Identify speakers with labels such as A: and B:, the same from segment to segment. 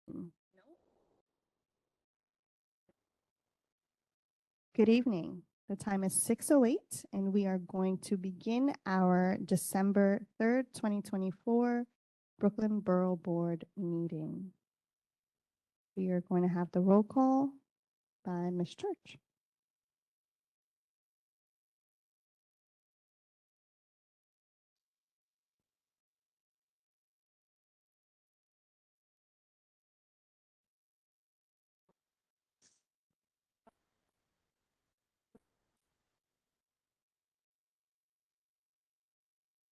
A: Good evening. The time is 6:08, and we are going to begin our December 3rd, 2024 Brooklyn Borough Board meeting. We are going to have the roll call by Ms. Church.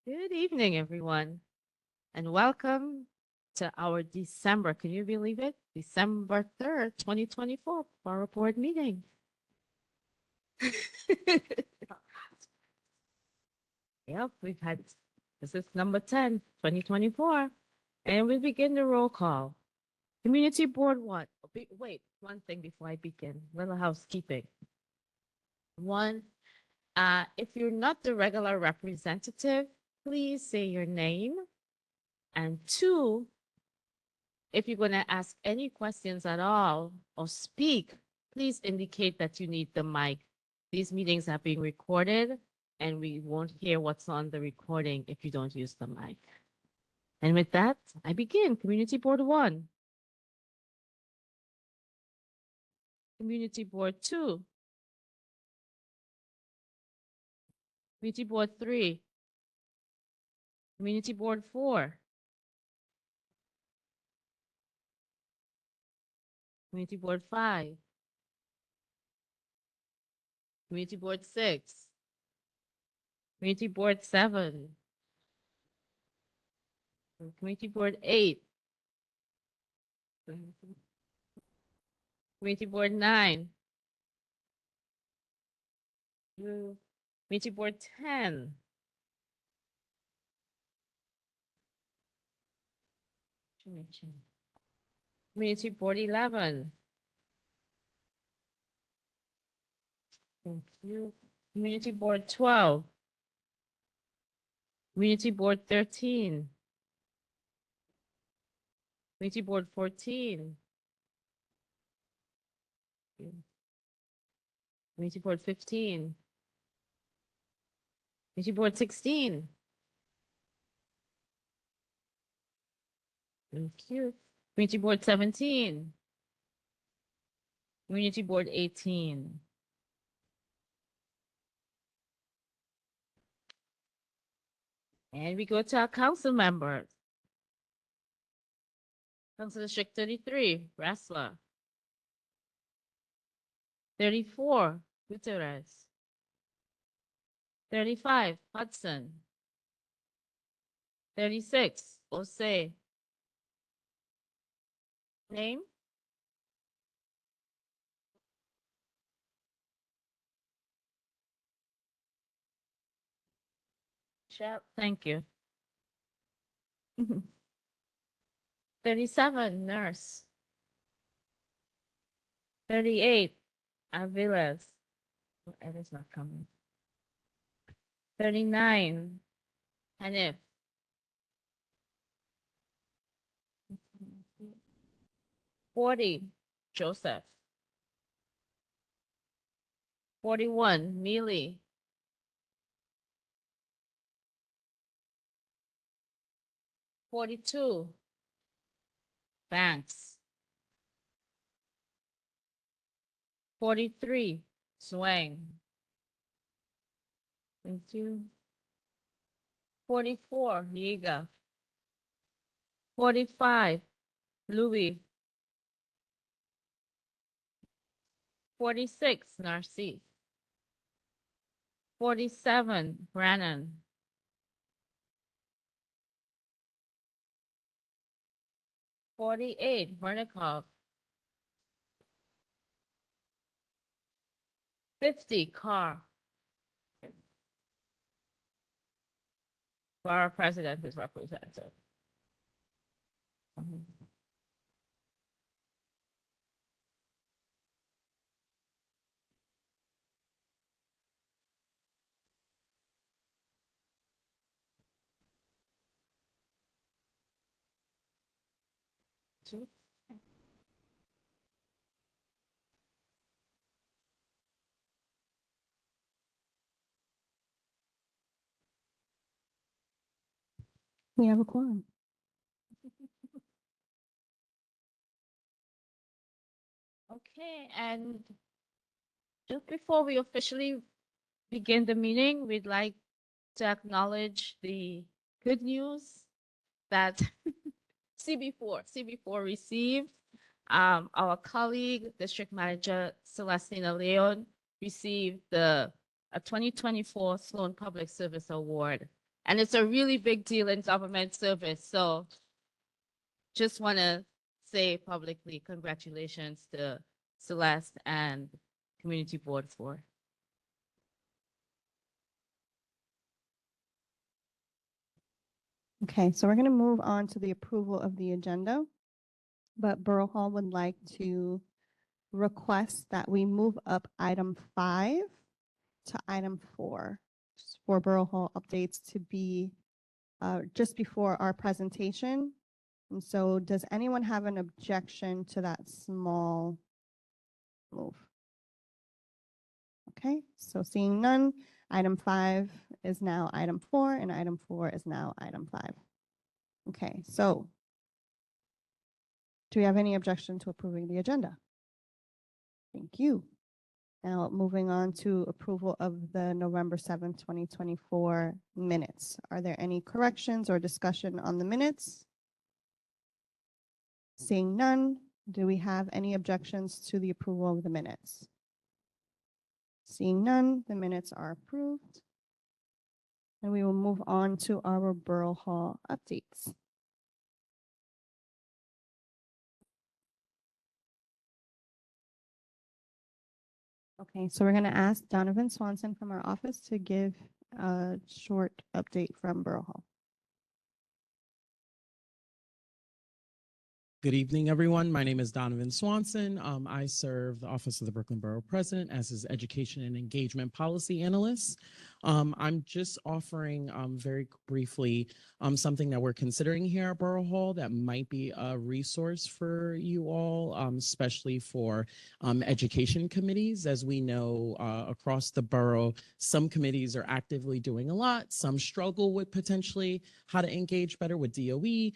B: Good evening, everyone, and welcome to our December, can you believe it? December 3rd, 2024 Borough Board meeting. Yep, this is number 10, 2024, and we begin the roll call. Community Board 1. Wait, one thing before I begin, little housekeeping. One, if you're not the regular representative, please say your name. And two, if you're going to ask any questions at all or speak, please indicate that you need the mic. These meetings are being recorded and we won't hear what's on the recording if you don't use the mic. And with that, I begin. Community Board 1. Community Board 2. Community Board 3. Community Board 4. Community Board 5. Community Board 6. Community Board 7. Community Board 8. Community Board 9. Community Board 10. Community Board 11. Thank you. Community Board 12. Community Board 13. Community Board 14. Community Board 15. Community Board 16. Thank you. Community Board 17. Community Board 18. And we go to our council members. Council District 33, Rassler. 34, Gutierrez. 35, Hudson. 36, Osei. Name? Shep, thank you. 37, Nurse. 38, Aviles. Oh, Eva's not coming. 39, Hanif. 40, Joseph. 41, Mealy. 42, Banks. 43, Swang. Thank you. 44, Yiga. 45, Louis. 46, Narcisse. 47, Brannon. 48, Vernikov. 50, Carr. Borough President is represented.
A: We have a quorum.
B: Okay, and just before we officially begin the meeting, we'd like to acknowledge the good news that CB4 received. Our colleague, District Manager Celestina Leon, received the 2024 Sloan Public Service Award. And it's a really big deal in government service. So just want to say publicly, congratulations to Celeste and Community Board 4.
A: Okay, so we're going to move on to the approval of the agenda, but Borough Hall would like to request that we move up item 5 to item 4 for Borough Hall updates to be just before our presentation. And so does anyone have an objection to that small move? Okay, so seeing none, item 5 is now item 4 and item 4 is now item 5. Okay, so do we have any objection to approving the agenda? Thank you. Now moving on to approval of the November 7th, 2024 minutes. Are there any corrections or discussion on the minutes? Seeing none, do we have any objections to the approval of the minutes? Seeing none, the minutes are approved. And we will move on to our Borough Hall updates. Okay, so we're going to ask Donovan Swanson from our office to give a short update from Borough Hall.
C: Good evening, everyone. My name is Donovan Swanson. I serve the Office of the Brooklyn Borough President as his Education and Engagement Policy Analyst. I'm just offering very briefly something that we're considering here at Borough Hall that might be a resource for you all, especially for education committees. As we know, across the borough, some committees are actively doing a lot. Some struggle with potentially how to engage better with DOE,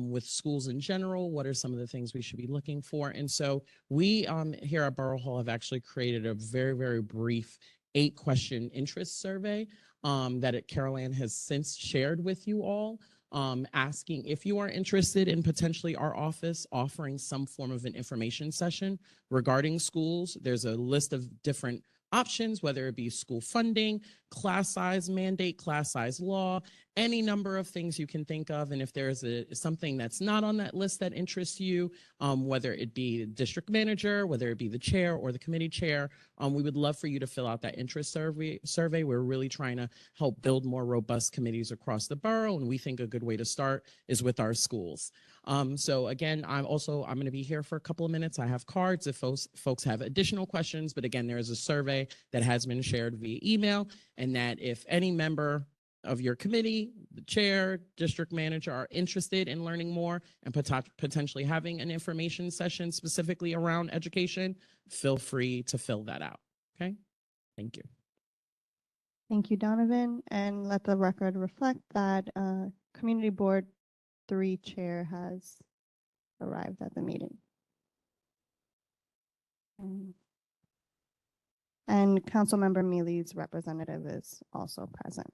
C: with schools in general. What are some of the things we should be looking for? And so we here at Borough Hall have actually created a very, very brief 8-question interest survey that Carol Ann has since shared with you all, asking if you are interested in potentially our office offering some form of an information session regarding schools. There's a list of different options, whether it be school funding, class size mandate, class size law, any number of things you can think of. And if there's something that's not on that list that interests you, whether it be the district manager, whether it be the chair or the committee chair, we would love for you to fill out that interest survey. We're really trying to help build more robust committees across the borough. And we think a good way to start is with our schools. So again, I'm going to be here for a couple of minutes. I have cards if folks have additional questions, but again, there is a survey that has been shared via email, and that if any member of your committee, the chair, district manager are interested in learning more and potentially having an information session specifically around education, feel free to fill that out. Okay, thank you.
A: Thank you, Donovan, and let the record reflect that Community Board 3 chair has arrived at the meeting. And Councilmember Mealy's representative is also present.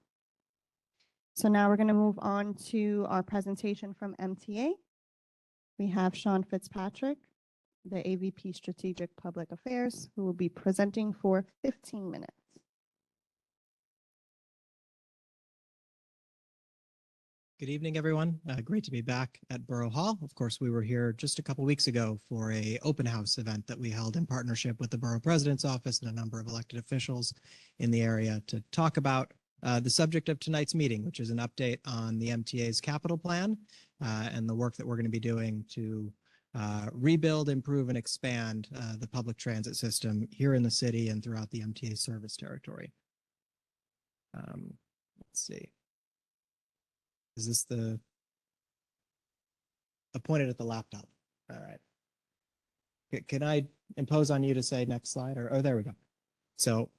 A: So now we're going to move on to our presentation from MTA. We have Sean Fitzpatrick, the AVP Strategic Public Affairs, who will be presenting for 15 minutes.
D: Good evening, everyone. Great to be back at Borough Hall. Of course, we were here just a couple weeks ago for an open house event that we held in partnership with the Borough President's Office and a number of elected officials in the area to talk about the subject of tonight's meeting, which is an update on the MTA's capital plan and the work that we're going to be doing to rebuild, improve, and expand the public transit system here in the city and throughout the MTA service territory. Let's see. Is this the appointed at the laptop? All right. Can I impose on you to say next slide? Or oh, there we go. So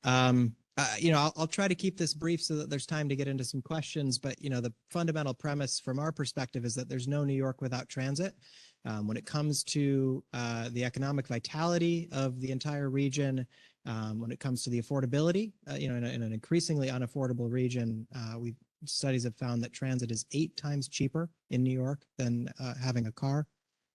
D: I'll try to keep this brief so that there's time to get into some questions. But, the fundamental premise from our perspective is that there's no New York without transit. When it comes to the economic vitality of the entire region, when it comes to the affordability, in an increasingly unaffordable region, studies have found that transit is 8 times cheaper in New York than having a car.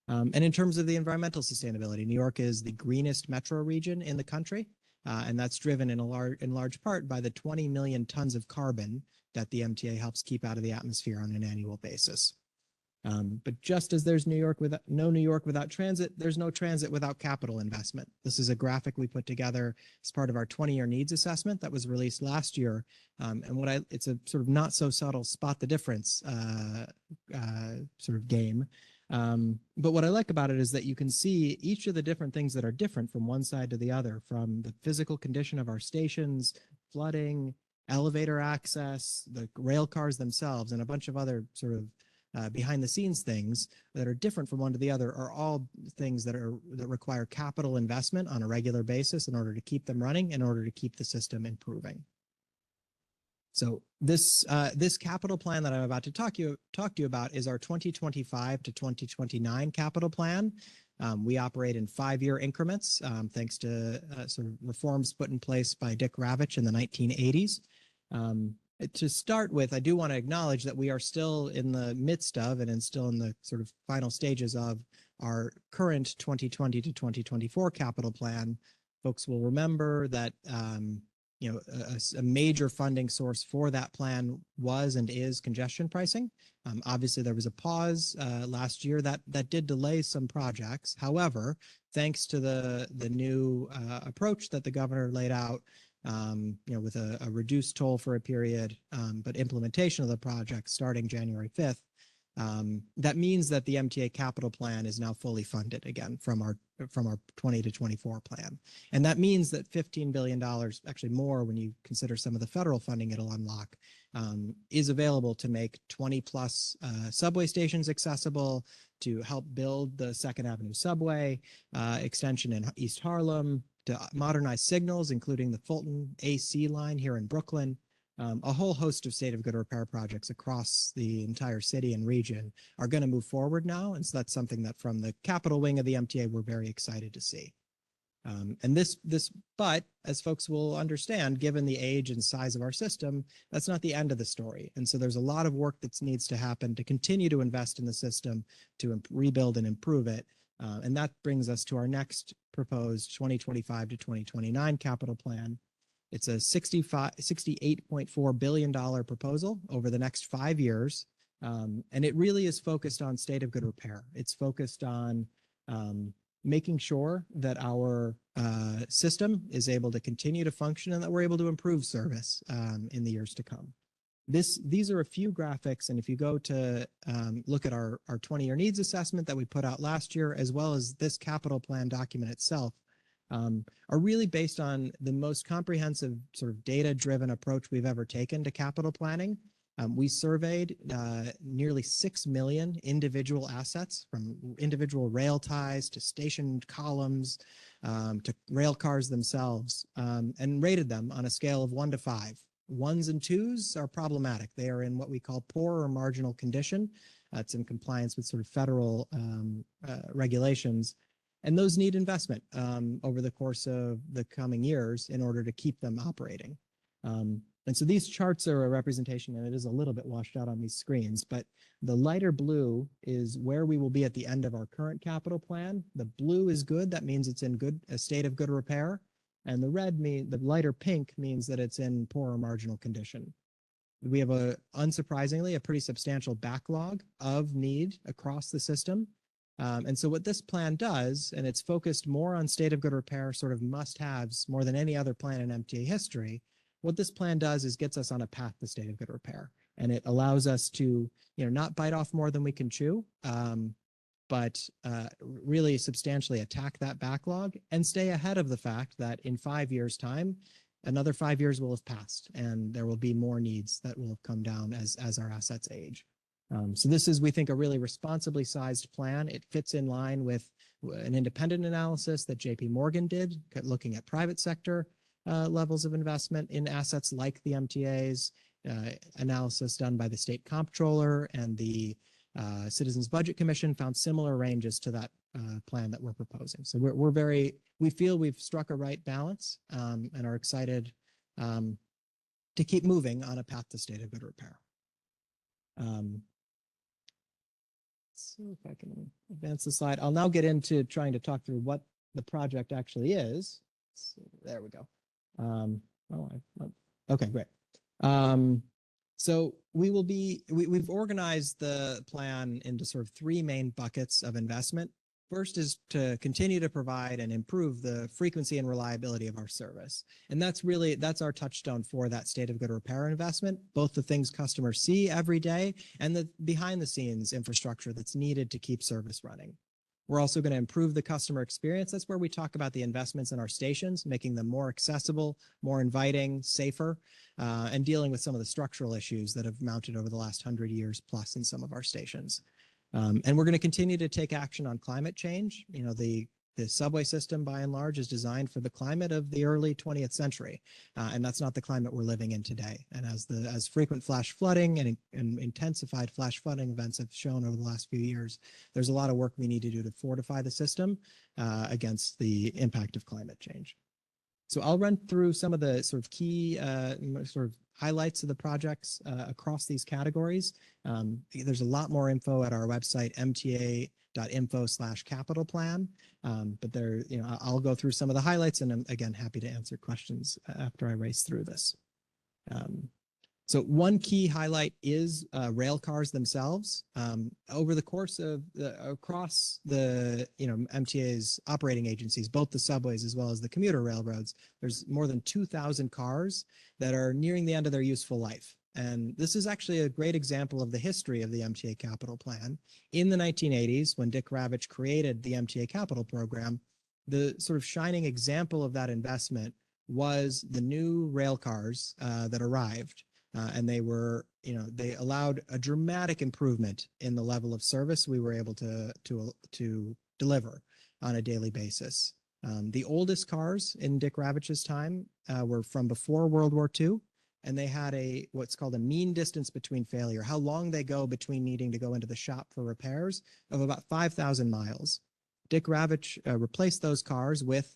D: And in terms of the environmental sustainability, New York is the greenest metro region in the country. And that's driven in large part by the 20 million tons of carbon that the MTA helps keep out of the atmosphere on an annual basis. But just as there's no New York without transit, there's no transit without capital investment. This is a graphic we put together as part of our 20-year needs assessment that was released last year. It's a sort of not so subtle spot the difference sort of game. But what I like about it is that you can see each of the different things that are different from one side to the other, from the physical condition of our stations, flooding, elevator access, the rail cars themselves, and a bunch of other sort of behind the scenes things that are different from one to the other are all things that require capital investment on a regular basis in order to keep them running, in order to keep the system improving. So this capital plan that I'm about to talk to you about is our 2025 to 2029 capital plan. We operate in 5-year increments, thanks to sort of reforms put in place by Dick Ravitch in the 1980s. To start with, I do want to acknowledge that we are still in the midst of and still in the sort of final stages of our current 2020 to 2024 capital plan. Folks will remember that a major funding source for that plan was and is congestion pricing. Obviously, there was a pause last year that did delay some projects. However, thanks to the new approach that the governor laid out, with a reduced toll for a period, but implementation of the project starting January 5th, that means that the MTA capital plan is now fully funded again from our 20 to 24 plan. And that means that $15 billion, actually more when you consider some of the federal funding it'll unlock, is available to make 20 plus subway stations accessible, to help build the 2nd Avenue subway extension in East Harlem, to modernize signals, including the Fulton AC line here in Brooklyn. A whole host of state of good repair projects across the entire city and region are going to move forward now. And so that's something that from the capital wing of the MTA, we're very excited to see. But as folks will understand, given the age and size of our system, that's not the end of the story. And so there's a lot of work that needs to happen to continue to invest in the system, to rebuild and improve it. And that brings us to our next proposed 2025 to 2029 capital plan. It's a $68.4 billion proposal over the next 5 years. And it really is focused on state of good repair. It's focused on making sure that our system is able to continue to function and that we're able to improve service in the years to come. These are a few graphics, and if you go to look at our 20-year needs assessment that we put out last year, as well as this capital plan document itself, are really based on the most comprehensive sort of data-driven approach we've ever taken to capital planning. We surveyed nearly 6 million individual assets, from individual rail ties to station columns to rail cars themselves, and rated them on a scale of 1 to 5. 1s and 2s are problematic. They are in what we call poor or marginal condition. It's in compliance with sort of federal regulations. And those need investment over the course of the coming years in order to keep them operating. And so these charts are a representation, and it is a little bit washed out on these screens, but the lighter blue is where we will be at the end of our current capital plan. The blue is good. That means it's in a state of good repair. And the lighter pink means that it's in poor or marginal condition. We have unsurprisingly, a pretty substantial backlog of need across the system. And so what this plan does, and it's focused more on state of good repair, sort of must-haves more than any other plan in MTA history. What this plan does is gets us on a path to state of good repair. And it allows us to, not bite off more than we can chew, but really substantially attack that backlog and stay ahead of the fact that in 5 years' time, another 5 years will have passed, and there will be more needs that will have come down as our assets age. So this is, we think, a really responsibly sized plan. It fits in line with an independent analysis that JP Morgan did, looking at private sector levels of investment in assets like the MTAs. Analysis done by the state comptroller and the Citizens Budget Commission found similar ranges to that plan that we're proposing. So we feel we've struck a right balance and are excited to keep moving on a path to state of good repair. Let's see if I can advance the slide. I'll now get into trying to talk through what the project actually is. There we go. Okay, great. So we've organized the plan into sort of three main buckets of investment. First is to continue to provide and improve the frequency and reliability of our service. And that's our touchstone for that state of good repair investment, both the things customers see every day and the behind the scenes infrastructure that's needed to keep service running. We're also going to improve the customer experience. That's where we talk about the investments in our stations, making them more accessible, more inviting, safer, and dealing with some of the structural issues that have mounted over the last 100 years plus in some of our stations. And we're going to continue to take action on climate change. You know, the subway system, by and large, is designed for the climate of the early 20th century, and that's not the climate we're living in today. And as frequent flash flooding and intensified flash flooding events have shown over the last few years, there's a lot of work we need to do to fortify the system against the impact of climate change. So I'll run through some of the sort of key sort of highlights of the projects across these categories. There's a lot more info at our website, mta.info/capital plan. But there, I'll go through some of the highlights, and I'm again happy to answer questions after I race through this. So one key highlight is rail cars themselves. Over the course of across the MTA's operating agencies, both the subways as well as the commuter railroads, there's more than 2,000 cars that are nearing the end of their useful life. And this is actually a great example of the history of the MTA Capital Plan. In the 1980s, when Dick Ravitch created the MTA Capital Program, the sort of shining example of that investment was the new rail cars that arrived. And they were, they allowed a dramatic improvement in the level of service we were able to deliver on a daily basis. The oldest cars in Dick Ravitch's time were from before World War II, and they had what's called a mean distance between failure, how long they go between needing to go into the shop for repairs, of about 5,000 miles. Dick Ravitch replaced those cars with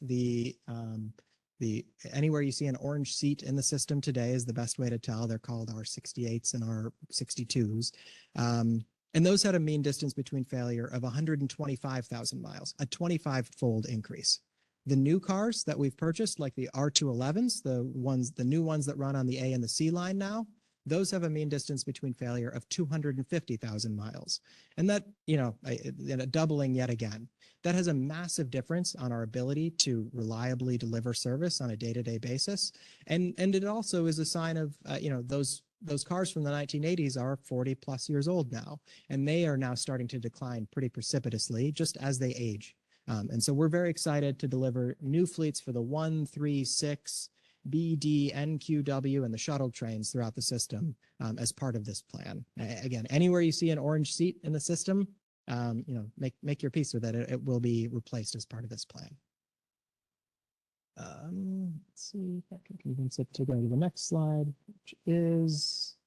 D: anywhere you see an orange seat in the system today is the best way to tell. They're called our 68s and our 62s. And those had a mean distance between failure of 125,000 miles, a 25-fold increase. The new cars that we've purchased, like the R211s, the new ones that run on the A and the C line now, those have a mean distance between failure of 250,000 miles. And that, doubling yet again. That has a massive difference on our ability to reliably deliver service on a day-to-day basis. And it also is a sign of, those cars from the 1980s are 40 plus years old now, and they are now starting to decline pretty precipitously just as they age. And so we're very excited to deliver new fleets for the 1, 3, 6, BD, NQW, and the shuttle trains throughout the system as part of this plan. Again, anywhere you see an orange seat in the system, make your peace with it. It will be replaced as part of this plan. Let's see if I can convince it to go to the next slide, which is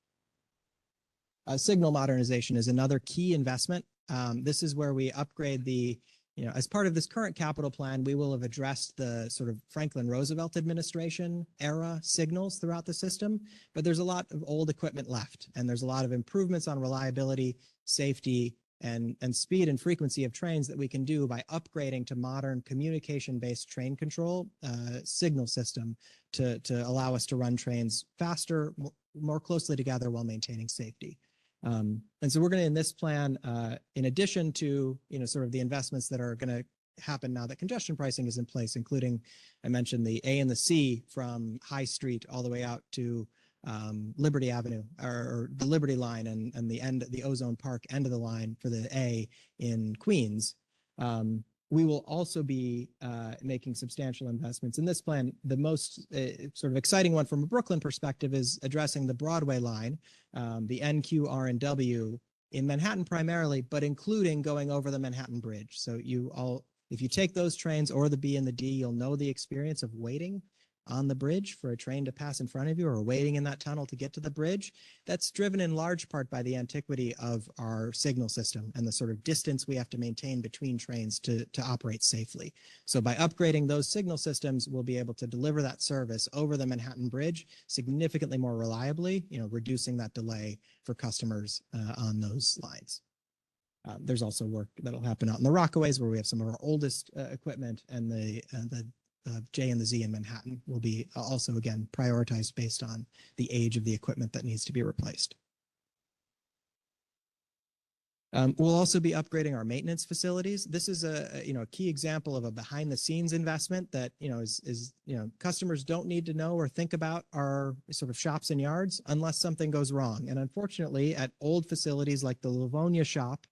D: signal modernization is another key investment. This is where we upgrade as part of this current capital plan, we will have addressed the sort of Franklin Roosevelt administration era signals throughout the system, but there's a lot of old equipment left, and there's a lot of improvements on reliability, safety, and speed and frequency of trains that we can do by upgrading to modern communication-based train control signal system to allow us to run trains faster, more closely together while maintaining safety. And so we're going to, in this plan, in addition to, sort of the investments that are going to happen now that congestion pricing is in place, including, I mentioned the A and the C from High Street all the way out to Liberty Avenue or the Liberty line and the Ozone Park end of the line for the A in Queens. We will also be making substantial investments in this plan. The most sort of exciting one from a Brooklyn perspective is addressing the Broadway line, the NQ, R, and W in Manhattan primarily, but including going over the Manhattan Bridge. So if you take those trains or the B and the D, you'll know the experience of waiting on the bridge for a train to pass in front of you or waiting in that tunnel to get to the bridge. That's driven in large part by the antiquity of our signal system and the sort of distance we have to maintain between trains to operate safely. So by upgrading those signal systems, we'll be able to deliver that service over the Manhattan Bridge significantly more reliably, reducing that delay for customers on those lines. There's also work that'll happen out in the Rockaways where we have some of our oldest equipment, and the J and the Z in Manhattan will be also, again, prioritized based on the age of the equipment that needs to be replaced. We'll also be upgrading our maintenance facilities. This is a key example of a behind the scenes investment that customers don't need to know or think about our sort of shops and yards unless something goes wrong. And unfortunately, at old facilities like the Livonia shop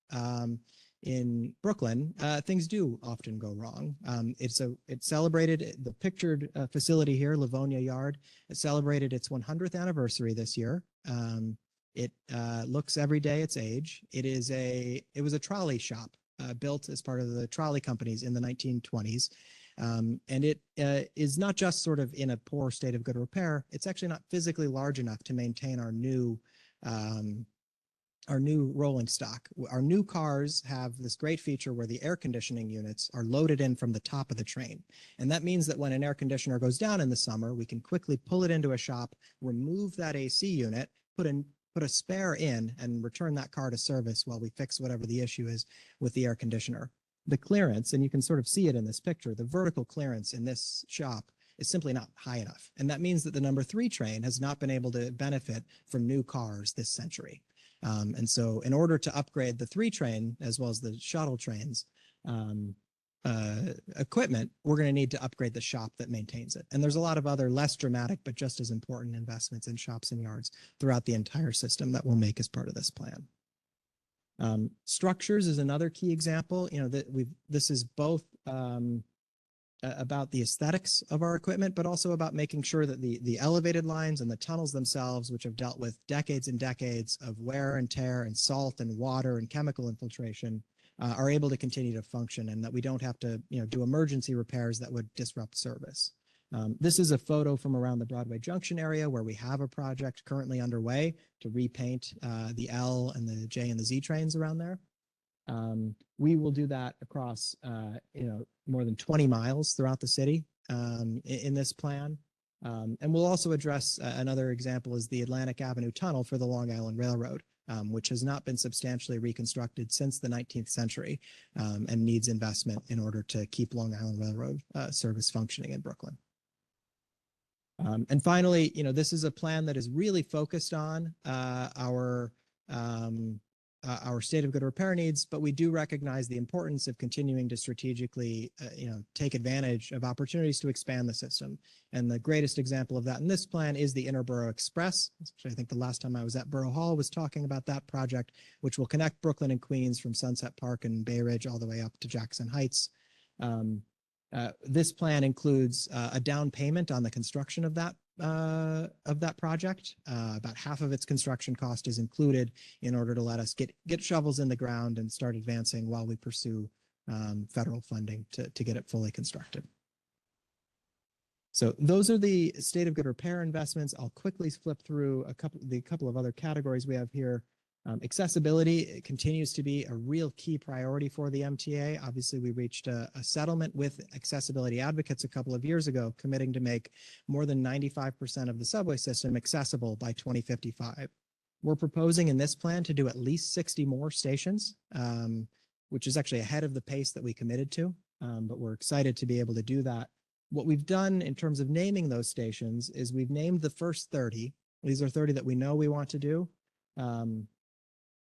D: in Brooklyn, things do often go wrong. It celebrated the pictured facility here, Livonia Yard. It celebrated its 100th anniversary this year. It looks every day its age. It was a trolley shop built as part of the trolley companies in the 1920s. And it is not just sort of in a poor state of good repair. It's actually not physically large enough to maintain our new rolling stock. Our new cars have this great feature where the air conditioning units are loaded in from the top of the train. And that means that when an air conditioner goes down in the summer, we can quickly pull it into a shop, remove that AC unit, put a spare in, and return that car to service while we fix whatever the issue is with the air conditioner. The clearance, and you can sort of see it in this picture, the vertical clearance in this shop is simply not high enough. And that means that the number 3 train has not been able to benefit from new cars this century. And so in order to upgrade the 3 train, as well as the shuttle trains, equipment, we're going to need to upgrade the shop that maintains it. And there's a lot of other less dramatic, but just as important investments in shops and yards throughout the entire system that we'll make as part of this plan. Structures is another key example. This is both about the aesthetics of our equipment, but also about making sure that the elevated lines and the tunnels themselves, which have dealt with decades and decades of wear and tear and salt and water and chemical infiltration, are able to continue to function, and that we don't have to do emergency repairs that would disrupt service. This is a photo from around the Broadway Junction area where we have a project currently underway to repaint the L and the J and the Z trains around there. We will do that across more than 20 miles throughout the city in this plan. And we'll also address another example is the Atlantic Avenue Tunnel for the Long Island Railroad, which has not been substantially reconstructed since the 19th century and needs investment in order to keep Long Island Railroad service functioning in Brooklyn. And finally, this is a plan that is really focused on our state of good repair needs, but we do recognize the importance of continuing to strategically, take advantage of opportunities to expand the system. And the greatest example of that in this plan is the Interborough Express. Actually, I think the last time I was at Borough Hall was talking about that project, which will connect Brooklyn and Queens from Sunset Park and Bay Ridge all the way up to Jackson Heights. This plan includes a down payment on the construction of that project. About half of its construction cost is included in order to let us get shovels in the ground and start advancing while we pursue federal funding to get it fully constructed. So those are the state of good repair investments. I'll quickly flip through a couple of other categories we have here. Accessibility continues to be a real key priority for the MTA. Obviously, we reached a settlement with accessibility advocates a couple of years ago, committing to make more than 95% of the subway system accessible by 2055. We're proposing in this plan to do at least 60 more stations, which is actually ahead of the pace that we committed to, but we're excited to be able to do that. What we've done in terms of naming those stations is we've named the first 30. These are 30 that we know we want to do.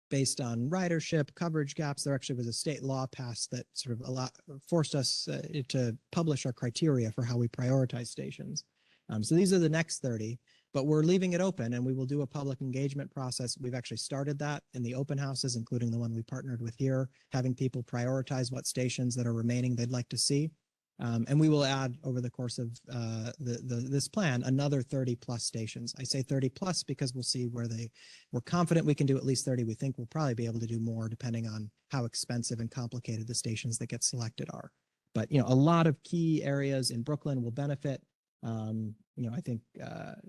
D: Based on ridership, coverage gaps. There actually was a state law passed that sort of forced us to publish our criteria for how we prioritize stations. So these are the next 30, but we're leaving it open, and we will do a public engagement process. We've actually started that in the open houses, including the one we partnered with here, having people prioritize what stations that are remaining they'd like to see. And we will add over the course of this plan another 30 plus stations. I say 30 plus because we'll see where we're confident we can do at least 30. We think we'll probably be able to do more depending on how expensive and complicated the stations that get selected are. But a lot of key areas in Brooklyn will benefit. I think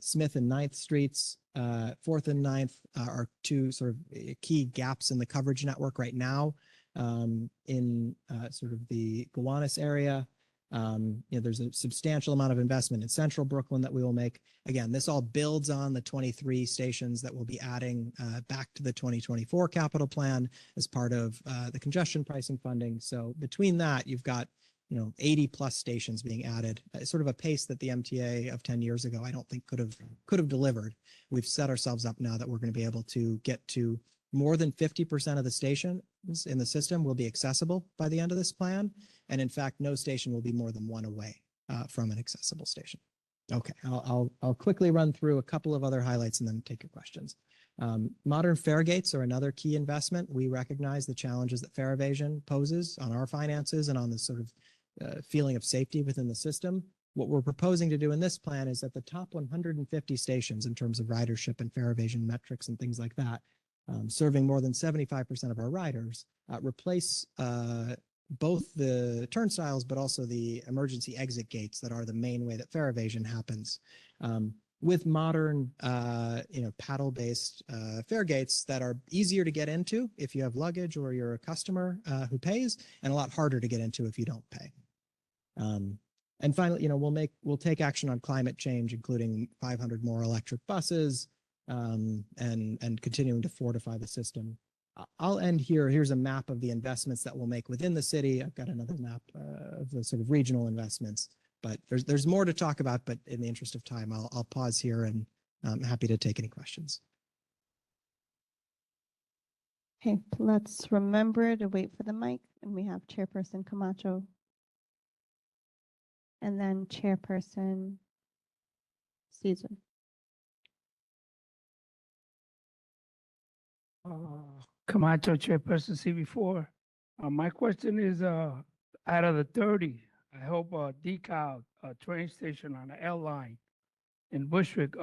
D: Smith and 9th Streets, 4th and 9th are two sort of key gaps in the coverage network right now. In sort of the Gowanus area, there's a substantial amount of investment in central Brooklyn that we will make. Again, this all builds on the 23 stations that we'll be adding back to the 2024 capital plan as part of the congestion pricing funding. So between that, you've got 80 plus stations being added, sort of a pace that the MTA of 10 years ago, I don't think could have delivered. We've set ourselves up now that we're going to be able to get to more than 50% of the stations in the system will be accessible by the end of this plan. And in fact, no station will be more than one away from an accessible station. Okay, I'll quickly run through a couple of other highlights and then take your questions. Modern fare gates are another key investment. We recognize the challenges that fare evasion poses on our finances and on the sort of feeling of safety within the system. What we're proposing to do in this plan is that the top 150 stations in terms of ridership and fare evasion metrics and things like that, serving more than 75% of our riders, replace both the turnstiles, but also the emergency exit gates that are the main way that fare evasion happens. With modern, paddle-based fare gates that are easier to get into if you have luggage or you're a customer who pays, and a lot harder to get into if you don't pay. And finally, we'll take action on climate change, including 500 more electric buses, and continuing to fortify the system. I'll end here. Here's a map of the investments that we'll make within the city. I've got another map of the sort of regional investments. But there's more to talk about, but in the interest of time, I'll pause here and I'm happy to take any questions.
A: Okay, let's remember to wait for the mic, and we have Chairperson Camacho. And then Chairperson Caesar.
E: Camacho, Chairperson CB4. My question is, out of the 30, I hope DeKalb train station on the L line in Bushwick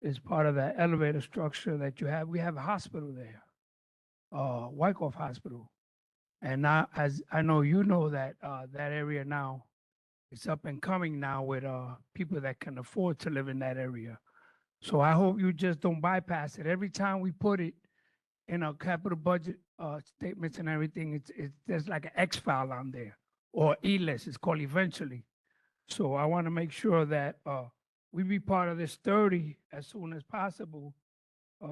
E: is part of that elevator structure that you have. We have a hospital there, Wyckoff Hospital. And now, as I know you know that that area now, it's up and coming now with people that can afford to live in that area. So I hope you just don't bypass it. Every time we put it in our capital budget statements and everything, there's like an X file on there, or E-list, it's called eventually. So I want to make sure that we be part of this 30 as soon as possible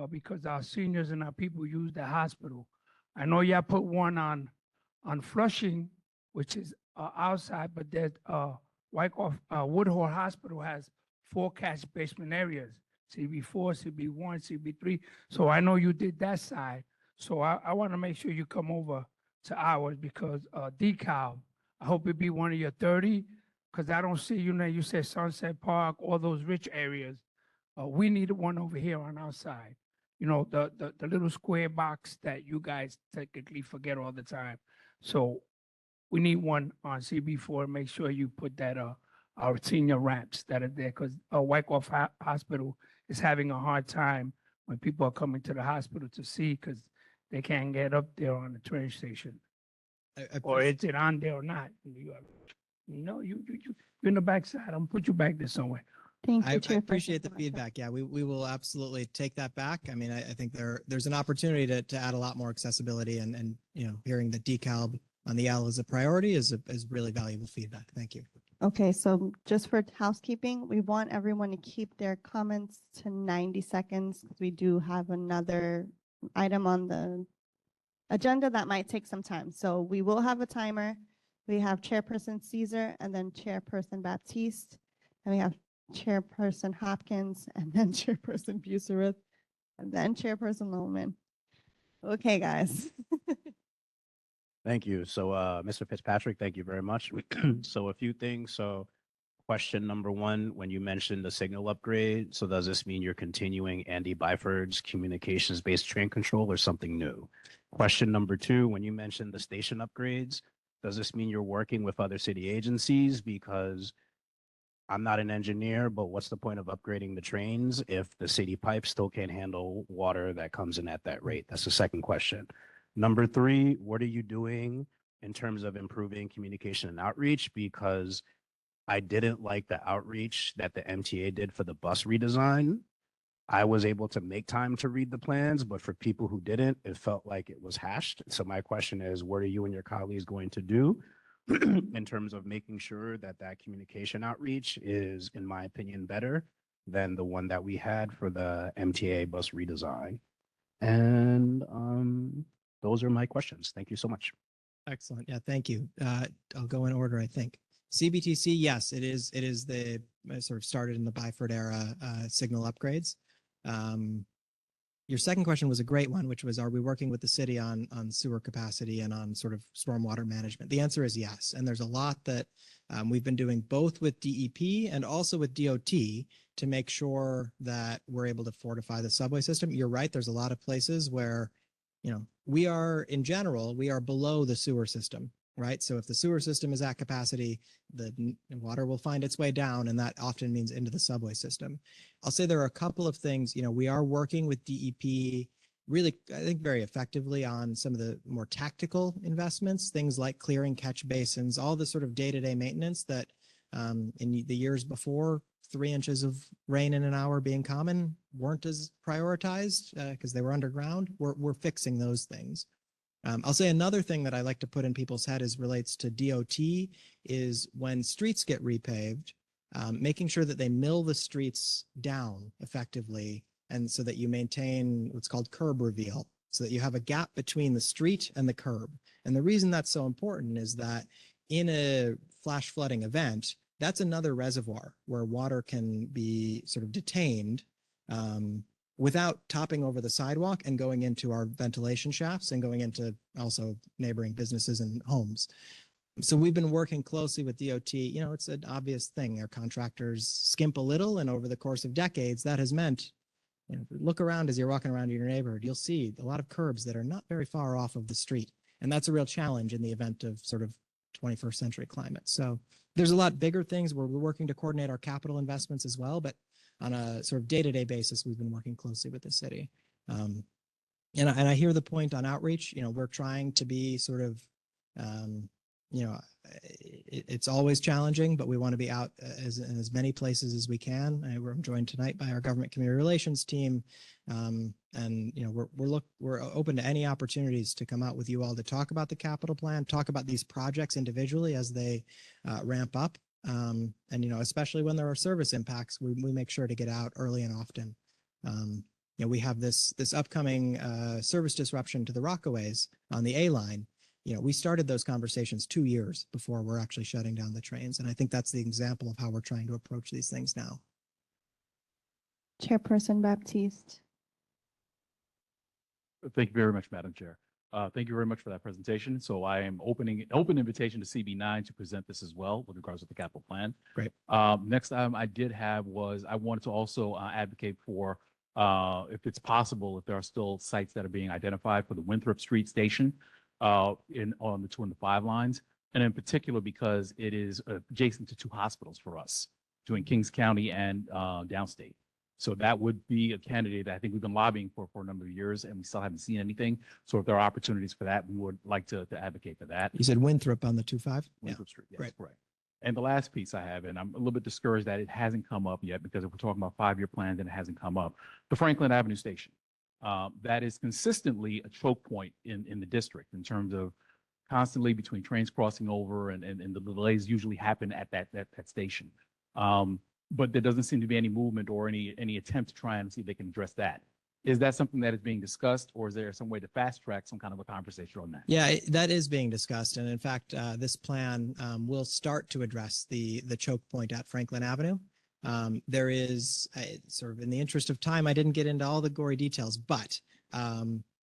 E: because our seniors and our people use the hospital. I know y'all put one on Flushing, which is outside, but there's Wyckoff Woodhall Hospital has 4 catch basement areas, CB4, CB1, CB3. So I know you did that side. So I want to make sure you come over to ours because DeKalb, I hope it be one of your 30, because I don't see, you said Sunset Park, all those rich areas. We need one over here on our side. The little square box that you guys technically forget all the time. So we need one on CB4. Make sure you put that our senior ramps that are there, because Wyckoff Hospital is having a hard time when people are coming to the hospital to see, because they can't get up there on the train station. Or is it on there or not? You're in the backside. I'm gonna put you back there somewhere.
A: Thank you,
D: I
A: Chairperson
D: appreciate the
A: Camacho.
D: feedback. Yeah, we will absolutely take that back. I mean, I think there's an opportunity to add a lot more accessibility, and hearing that DeKalb on the L is a priority is really valuable feedback. Thank you.
A: Okay, so just for housekeeping, we want everyone to keep their comments to 90 seconds because we do have another item on the agenda that might take some time. So we will have a timer. We have Chairperson Caesar and then Chairperson Baptiste, and we have Chairperson Hopkins and then Chairperson Buserith and then Chairperson Lohman. Okay, guys.
F: Thank you. So, Mr. Fitzpatrick, thank you very much. So a few things. So question number 1, when you mentioned the signal upgrade, so does this mean you're continuing Andy Byford's communications-based train control or something new? Question number 2, when you mentioned the station upgrades, does this mean you're working with other city agencies? Because I'm not an engineer, but what's the point of upgrading the trains if the city pipe still can't handle water that comes in at that rate? That's the second question. Number 3, what are you doing in terms of improving communication and outreach? Because I didn't like the outreach that the MTA did for the bus redesign. I was able to make time to read the plans, but for people who didn't, it felt like it was hashed. So my question is, what are you and your colleagues going to do in terms of making sure that that communication outreach is, in my opinion, better than the one that we had for the MTA bus redesign? And those are my questions. Thank you so much.
D: Excellent. Yeah, thank you. I'll go in order, I think. CBTC, yes, it is the sort of started in the Byford era signal upgrades. Your second question was a great one, which was, are we working with the city on sewer capacity and on sort of stormwater management? The answer is yes. And there's a lot that we've been doing both with DEP and also with DOT to make sure that we're able to fortify the subway system. You're right. There's a lot of places where, we are, in general, we are below the sewer system, right? So if the sewer system is at capacity, the water will find its way down, and that often means into the subway system. I'll say there are a couple of things, we are working with DEP really, I think, very effectively on some of the more tactical investments, things like clearing catch basins, all the sort of day-to-day maintenance that in the years before 3 inches of rain in an hour being common weren't as prioritized because they were underground. We're fixing those things. I'll say another thing that I like to put in people's head is relates to DOT is when streets get repaved, making sure that they mill the streets down effectively, and so that you maintain what's called curb reveal, so that you have a gap between the street and the curb. And the reason that's so important is that in a flash flooding event, that's another reservoir where water can be sort of detained without topping over the sidewalk and going into our ventilation shafts and going into also neighboring businesses and homes. So we've been working closely with DOT. It's an obvious thing. Our contractors skimp a little, and over the course of decades, that has meant, look around as you're walking around in your neighborhood, you'll see a lot of curbs that are not very far off of the street. And that's a real challenge in the event of sort of 21st century climate. So there's a lot bigger things where we're working to coordinate our capital investments as well, but on a sort of day-to-day basis, we've been working closely with the city. And I hear the point on outreach. We're trying to be sort of, it's always challenging, but we want to be out in as many places as we can. I'm joined tonight by our government community relations team, and we're open to any opportunities to come out with you all to talk about the capital plan, talk about these projects individually as they ramp up, and especially when there are service impacts, we make sure to get out early and often. We have this upcoming service disruption to the Rockaways on the A line. We started those conversations 2 years before we're actually shutting down the trains. And I think that's the example of how we're trying to approach these things now.
A: Chairperson Baptiste.
G: Thank you very much, Madam Chair. Thank you very much for that presentation. So I am opening an open invitation to CB9 to present this as well with regards to the capital plan.
D: Great.
G: Next item I did have was I wanted to also advocate for, if it's possible, if there are still sites that are being identified for the Winthrop Street Station on the 2 and the 5 lines, and in particular because it is adjacent to 2 hospitals for us, in Kings County and downstate. So that would be a candidate that I think we've been lobbying for a number of years, and we still haven't seen anything. So if there are opportunities for that, we would like to advocate for that.
D: You said Winthrop on the 2-5?
G: Winthrop Street, yes,
D: Right.
G: correct. And the last piece I have, and I'm a little bit discouraged that it hasn't come up yet, because if we're talking about 5-year plans and it hasn't come up, the Franklin Avenue Station. That is consistently a choke point in the district in terms of constantly between trains crossing over, and the delays usually happen at that station. But there doesn't seem to be any movement or any attempt to try and see if they can address that. Is that something that is being discussed, or is there some way to fast track some kind of a conversation on that?
D: Yeah, that is being discussed. And in fact, this plan will start to address the choke point at Franklin Avenue. There is sort of, in the interest of time, I didn't get into all the gory details, but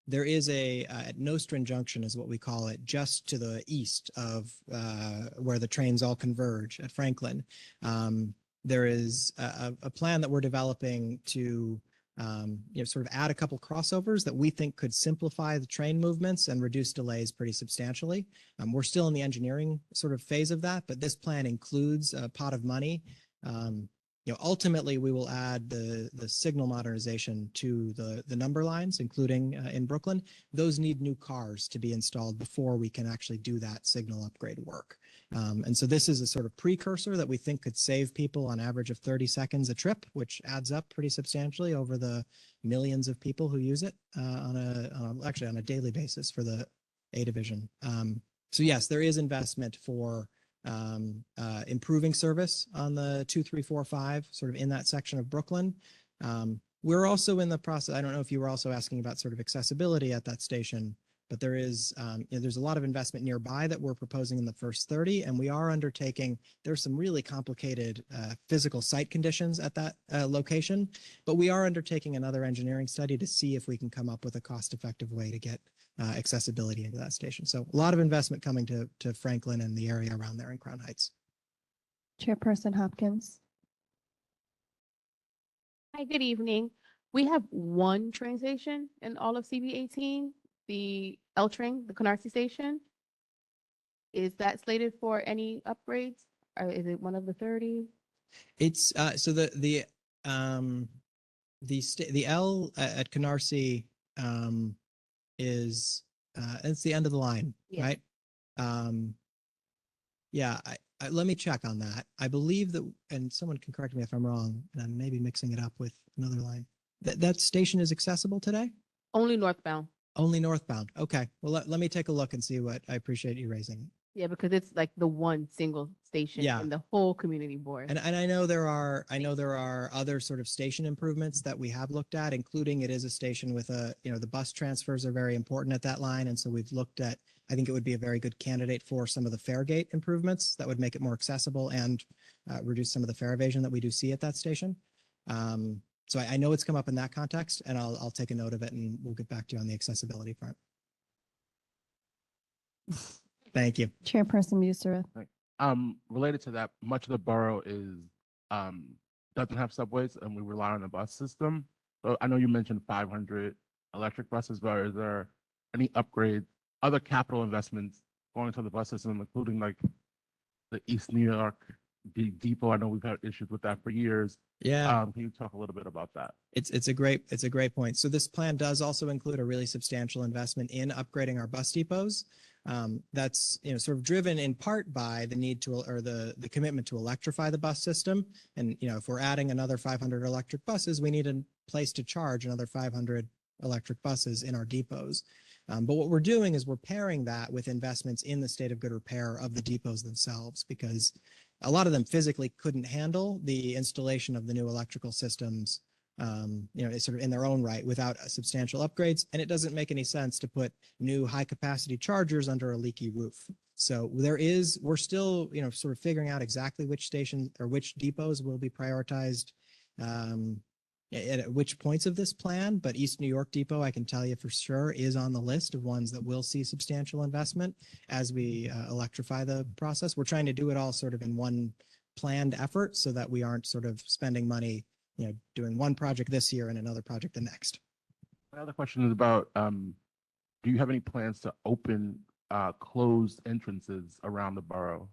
D: there is at Nostrand Junction is what we call it, just to the east of where the trains all converge at Franklin. There is a plan that we're developing to sort of add a couple crossovers that we think could simplify the train movements and reduce delays pretty substantially. We're still in the engineering sort of phase of that, but this plan includes a pot of money. ultimately we will add the signal modernization to the number lines, including in Brooklyn. Those need new cars to be installed before we can actually do that signal upgrade work. And so this is a sort of precursor that we think could save people on average of 30 seconds a trip, which adds up pretty substantially over the millions of people who use it actually on a daily basis for the A division. So yes, there is investment for improving service on the 2, 3, 4, 5, sort of in that section of Brooklyn. We're also in the process. I don't know if you were also asking about sort of accessibility at that station, but there is, there's a lot of investment nearby that we're proposing in the first 30, and we are undertaking, there's some really complicated physical site conditions at that location, but we are undertaking another engineering study to see if we can come up with a cost-effective way to get accessibility into that station. So a lot of investment coming to Franklin and the area around there in Crown Heights.
A: Chairperson Hopkins.
H: Hi, good evening. We have one train station in all of CB 18, the L train, the Canarsie station. Is that slated for any upgrades, or is it one of the 30?
D: It's so the L at Canarsie is it's the end of the line,
H: Yeah.
D: right? Yeah, let me check on that. I believe that, and someone can correct me if I'm wrong, and I'm maybe mixing it up with another line. That station is accessible today?
H: Only northbound.
D: Only northbound. Okay. Well, let me take a look and see what. I appreciate you raising it.
H: Yeah, because it's like the one single station
D: Yeah.
H: in the whole community board.
D: And I know there are other sort of station improvements that we have looked at, including it is a station with the bus transfers are very important at that line. And so we've looked at, I think it would be a very good candidate for some of the fare gate improvements that would make it more accessible and reduce some of the fare evasion that we do see at that station. So I know it's come up in that context, and I'll take a note of it, and we'll get back to you on the accessibility front. Thank you.
A: Chairperson Musareth.
I: Related to that, much of the borough doesn't have subways, and we rely on the bus system. So I know you mentioned 500 electric buses, but is there any upgrades, other capital investments going to the bus system, including like the East New York depot? I know we've had issues with that for years.
D: Yeah.
I: Can you talk a little bit about that?
D: It's a great point. So this plan does also include a really substantial investment in upgrading our bus depots. That's sort of driven in part by the need to, or the commitment to electrify the bus system. And if we're adding another 500 electric buses, we need a place to charge another 500 electric buses in our depots. But what we're doing is we're pairing that with investments in the state of good repair of the depots themselves, because a lot of them physically couldn't handle the installation of the new electrical systems, it's sort of in their own right without substantial upgrades. And it doesn't make any sense to put new high capacity chargers under a leaky roof. So we're still, sort of figuring out exactly which stations or which depots will be prioritized at which points of this plan, but East New York Depot, I can tell you for sure, is on the list of ones that will see substantial investment as we electrify the process. We're trying to do it all sort of in one planned effort so that we aren't sort of spending money, doing one project this year and another project the next.
I: My other question is about, do you have any plans to open closed entrances around the borough?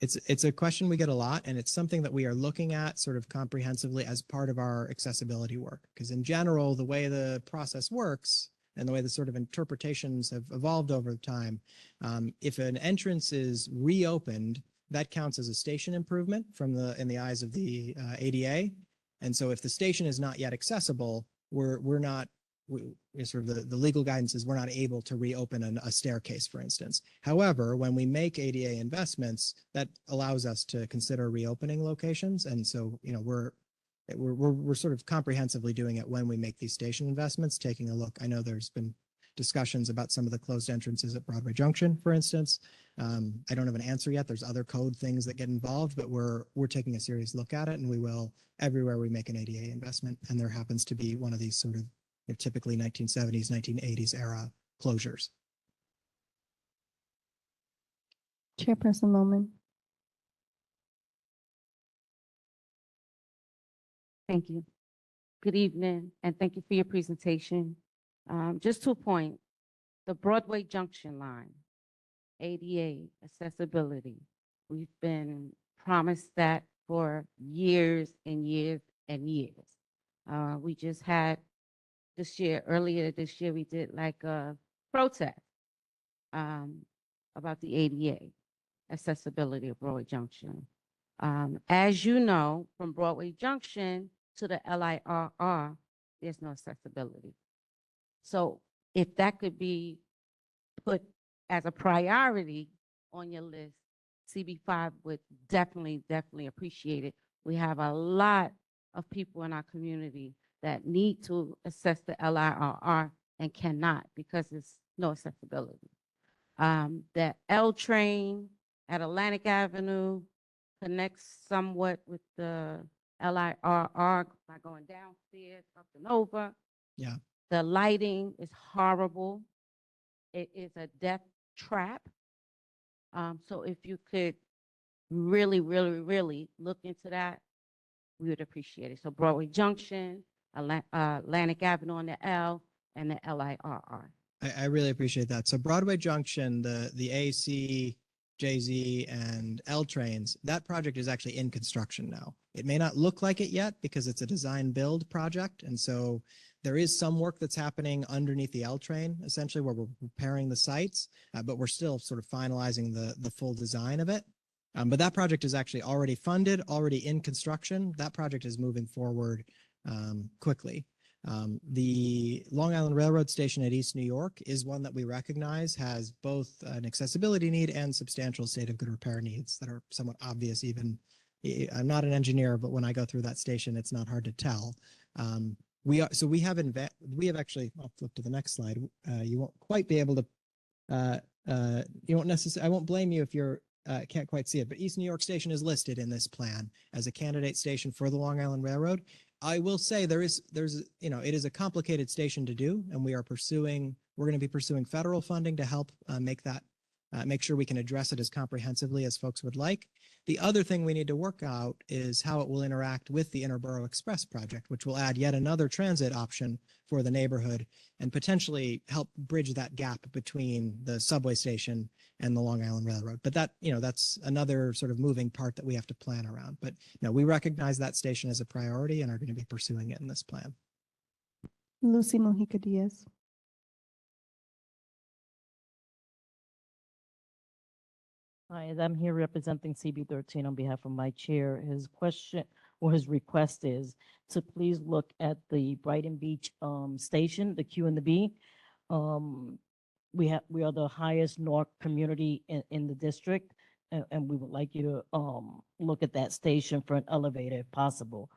D: It's a question we get a lot, and it's something that we are looking at sort of comprehensively as part of our accessibility work. Because in general, the way the process works and the way the sort of interpretations have evolved over time, if an entrance is reopened, that counts as a station improvement in the eyes of the ADA. And so if the station is not yet accessible, sort of the legal guidance is we're not able to reopen a staircase, for instance. However, when we make ADA investments, that allows us to consider reopening locations. And so, we're sort of comprehensively doing it when we make these station investments, taking a look. I know there's been discussions about some of the closed entrances at Broadway Junction, for instance. I don't have an answer yet. There's other code things that get involved, but we're taking a serious look at it, and we will everywhere we make an ADA investment. And there happens to be one of these sort of typically 1970s, 1980s era closures.
A: Chairperson Loman.
J: Thank you. Good evening, and thank you for your presentation. Just 2 points. The Broadway Junction line, ADA accessibility. We've been promised that for years and years and years. We just had earlier this year, we did like a protest about the ADA, accessibility of Broadway Junction. As you know, from Broadway Junction to the LIRR, there's no accessibility. So if that could be put as a priority on your list, CB5 would definitely appreciate it. We have a lot of people in our community that need to access the LIRR and cannot because there's no accessibility. The L train at Atlantic Avenue connects somewhat with the LIRR by going downstairs up and over.
D: Yeah.
J: The lighting is horrible. It is a death trap. So if you could really look into that, we would appreciate it. So Broadway Junction, Atlantic Avenue on the L, and the LIRR.
D: I really appreciate that. So Broadway Junction, the AC, JZ, and L trains, that project is actually in construction now. It may not look like it yet because it's a design build project. And so there is some work that's happening underneath the L train, essentially where we're preparing the sites, but we're still sort of finalizing the full design of it. But that project is actually already funded, already in construction. That project is moving forward quickly. The Long Island Railroad Station at East New York is one that we recognize has both an accessibility need and substantial state of good repair needs that are somewhat obvious even. I'm not an engineer, but when I go through that station, it's not hard to tell. We have actually, I'll flip to the next slide. You won't quite be able to, you won't necessarily, I won't blame you if you're can't quite see it, but East New York Station is listed in this plan as a candidate station for the Long Island Railroad. I will say there's, it is a complicated station to do, and we're going to be pursuing federal funding to help make sure we can address it as comprehensively as folks would like. The other thing we need to work out is how it will interact with the Interborough Express project, which will add yet another transit option for the neighborhood and potentially help bridge that gap between the subway station and the Long Island Railroad. But that's another sort of moving part that we have to plan around. But we recognize that station as a priority and are going to be pursuing it in this plan.
A: Lucy Mojica Diaz.
K: Hi, I'm here representing CB13 on behalf of my chair. His question or his request is to please look at the Brighton Beach station, the Q and the B. We are the highest NORC community in the district, and we would like you to look at that station for an elevator if possible.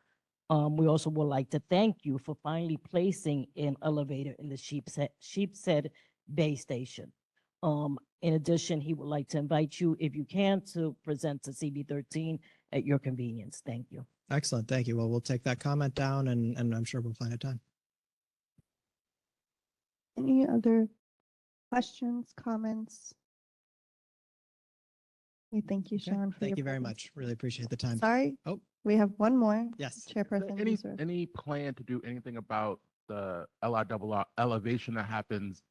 K: We also would like to thank you for finally placing an elevator in the Sheepshead Bay Station. In addition, he would like to invite you, if you can, to present to CB13 at your convenience. Thank you.
D: Excellent. Thank you. Well, we'll take that comment down and I'm sure we'll find a time.
A: Any other questions, comments? We thank you,
D: Okay.
A: Sean.
D: Thank you very much. Really appreciate the time.
A: Sorry.
D: Oh.
A: We have one more.
D: Yes.
A: Chairperson.
I: Any plan to do anything about the LIRR elevation that happens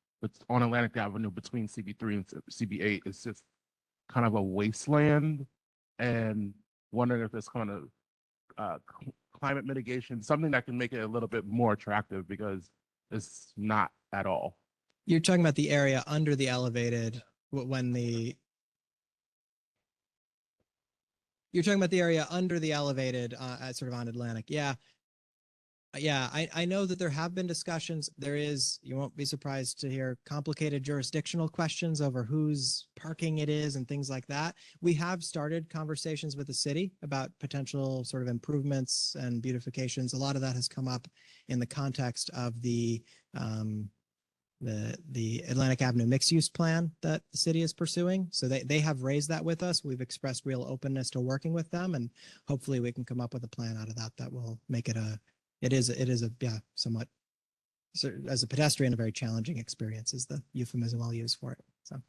I: on Atlantic Avenue between CB3 and CB8? It's just kind of a wasteland, and wondering if there's kind of climate mitigation, something that can make it a little bit more attractive, because it's not at all.
D: You're talking about the area under the elevated you're talking about the area under the elevated sort of on Atlantic. Yeah. I know that there have been discussions. There is, you won't be surprised to hear, complicated jurisdictional questions over whose parking it is and things like that. We have started conversations with the city about potential sort of improvements and beautifications. A lot of that has come up in the context of the Atlantic Avenue mixed use plan that the city is pursuing. So they have raised that with us. We've expressed real openness to working with them, and hopefully we can come up with a plan out of that will make it somewhat, so as a pedestrian, a very challenging experience is the euphemism I'll use for it. So.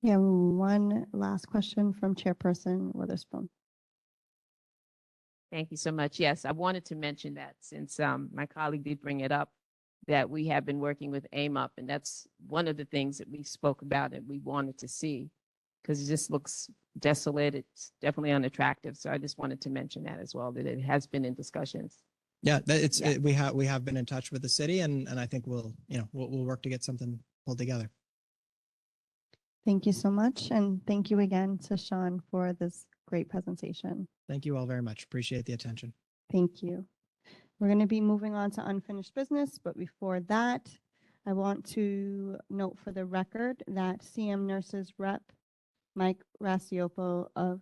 A: Yeah, one last question from Chairperson Witherspoon.
L: Thank you so much. Yes, I wanted to mention that since my colleague did bring it up, that we have been working with AIM Up, and that's one of the things that we spoke about that we wanted to see because it just looks desolate. It's definitely unattractive. So I just wanted to mention that as well, that it has been in discussions.
D: Yeah,
L: Yeah.
D: we have been in touch with the city, and I think we'll work to get something pulled together.
A: Thank you so much. And thank you again to Sean for this great presentation.
D: Thank you all very much. Appreciate the attention.
A: Thank you. We're going to be moving on to unfinished business, but before that, I want to note for the record that CM Nurses Rep Mike Rasiopo of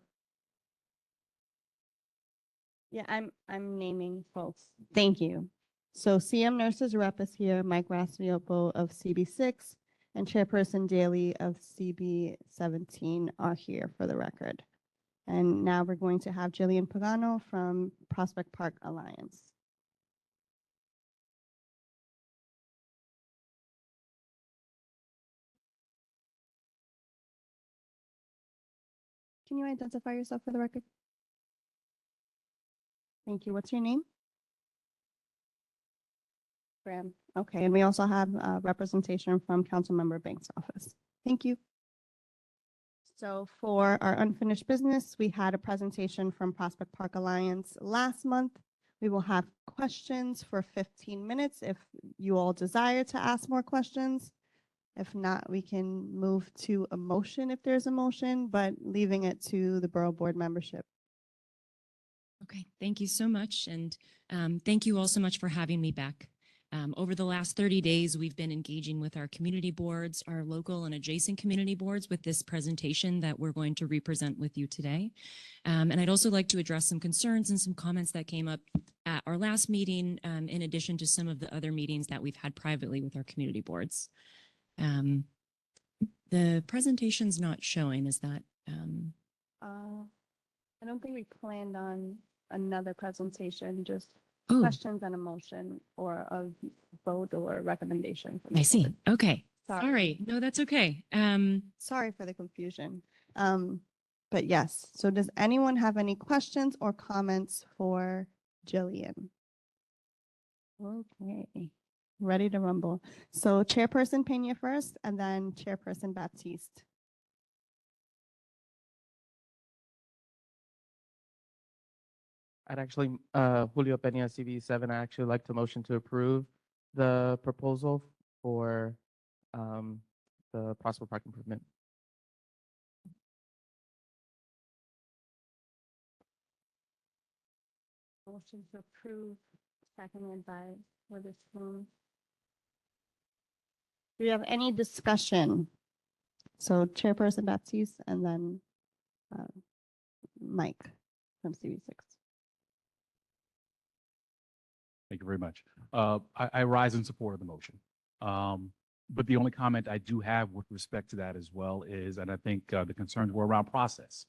A: I'm naming folks. Thank you. So CM Nurses Rep is here, Mike Rasiopo of CB6 and Chairperson Daly of CB17 are here for the record. And now we're going to have Jillian Pagano from Prospect Park Alliance. Can you identify yourself for the record? Thank you. What's your name? Graham. Okay, and we also have representation from Councilmember Banks' office. Thank you. So for our unfinished business, we had a presentation from Prospect Park Alliance last month. We will have questions for 15 minutes if you all desire to ask more questions. If not, we can move to a motion if there's a motion, but leaving it to the Borough Board membership.
M: Okay, thank you so much. And thank you all so much for having me back. Over the last 30 days, we've been engaging with our community boards, our local and adjacent community boards with this presentation that we're going to represent with you today. And I'd also like to address some concerns and some comments that came up at our last meeting, in addition to some of the other meetings that we've had privately with our community boards. The presentation's not showing, is that?
A: I don't think we planned on another presentation, just
M: Oh.
A: questions and a motion or a vote or a recommendation. from the
M: I see.
A: board.
M: Okay.
A: Sorry.
M: Sorry. No, that's okay.
A: Sorry for the confusion. But yes, so does anyone have any questions or comments for Jillian? Okay, ready to rumble. So Chairperson Pena first and then Chairperson Baptiste.
N: I'd actually, Julio Peña, CV7, I actually like to motion to approve the proposal for the Prosper Park improvement.
A: Motion to approve, seconded by Witherspoon. Do you have any discussion? So Chairperson Baptiste and then Mike from CV6.
G: Thank you very much. I rise in support of the motion. But the only comment I do have with respect to that as well is, and I think the concerns were around process.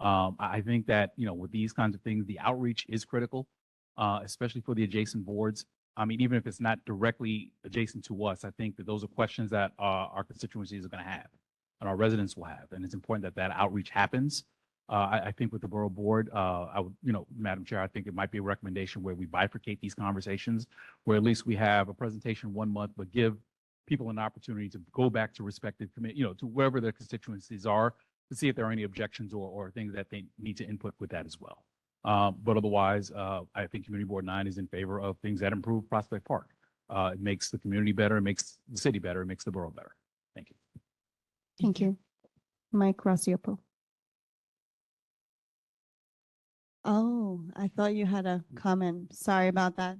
G: I think that, with these kinds of things, the outreach is critical, especially for the adjacent boards. I mean, even if it's not directly adjacent to us, I think that those are questions that our constituencies are going to have and our residents will have. And it's important that that outreach happens. I think with the Borough Board, I would, Madam Chair, I think it might be a recommendation where we bifurcate these conversations, where at least we have a presentation 1 month, but give people an opportunity to go back to respective committee, to wherever their constituencies are, to see if there are any objections or things that they need to input with that as well. But otherwise, I think Community Board 9 is in favor of things that improve Prospect Park. It makes the community better, it makes the city better, it makes the borough better. Thank you.
A: Thank you. Mike Rasiopo. Oh, I thought you had a comment. Sorry about that.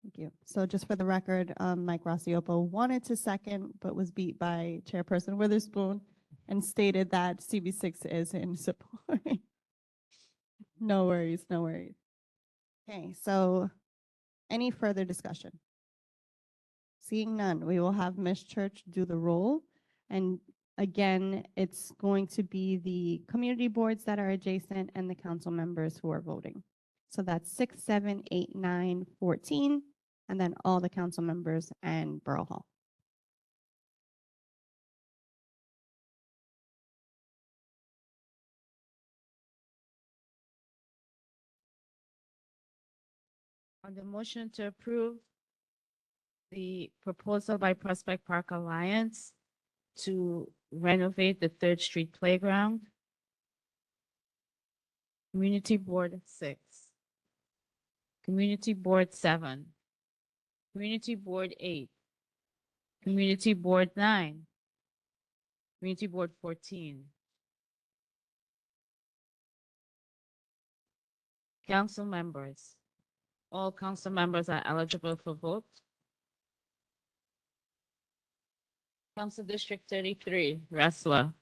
A: Thank you. So just for the record, Mike Rasiopo wanted to second, but was beat by Chairperson Witherspoon and stated that CB6 is in support. No worries, no worries. Okay, so any further discussion? Seeing none, we will have Ms. Church do the roll. And again, it's going to be the community boards that are adjacent and the council members who are voting. So that's 6, 7, 8, 9, 14, and then all the council members and Borough Hall.
B: On the motion to approve the proposal by Prospect Park Alliance to renovate the Third Street Playground. Community Board 6. Community Board 7. Community Board 8. Community Board 9. Community Board 14. Council members. All council members are eligible for vote. Council District 33, Ressler.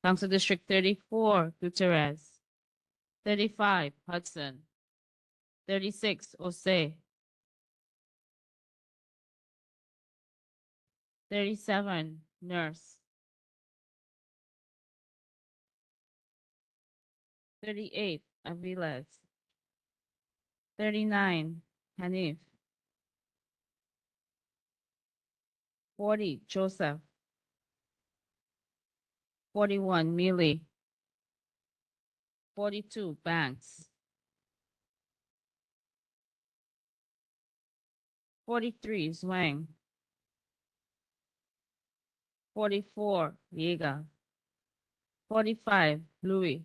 B: Council District 34, Gutierrez. 35, Hudson. 36, Osei. 37, Nurse. 38, Aviles. 39, Hanif. 40, Joseph. 41, Mealy. 42, Banks. 43, Zwang. 44, Yeager. 45, Louis.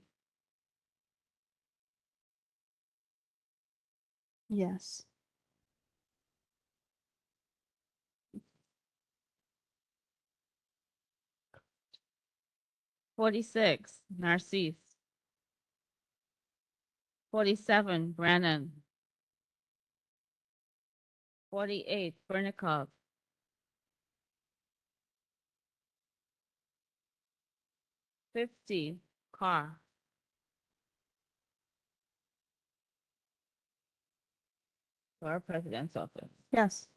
A: Yes.
B: Forty-six, Narcisse. 47, Brannan. 48, Bernikov. 50, Carr. For our president's office.
A: Yes.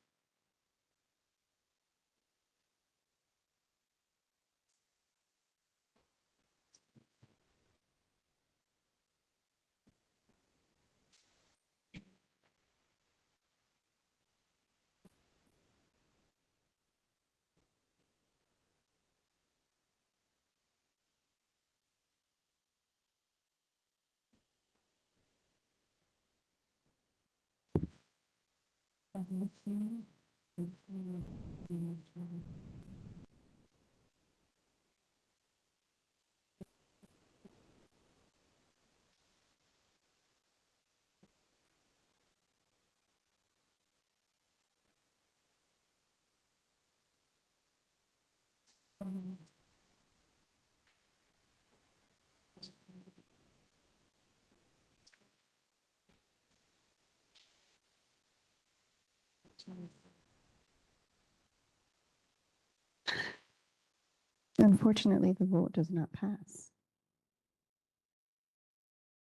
A: Unfortunately, the vote does not pass.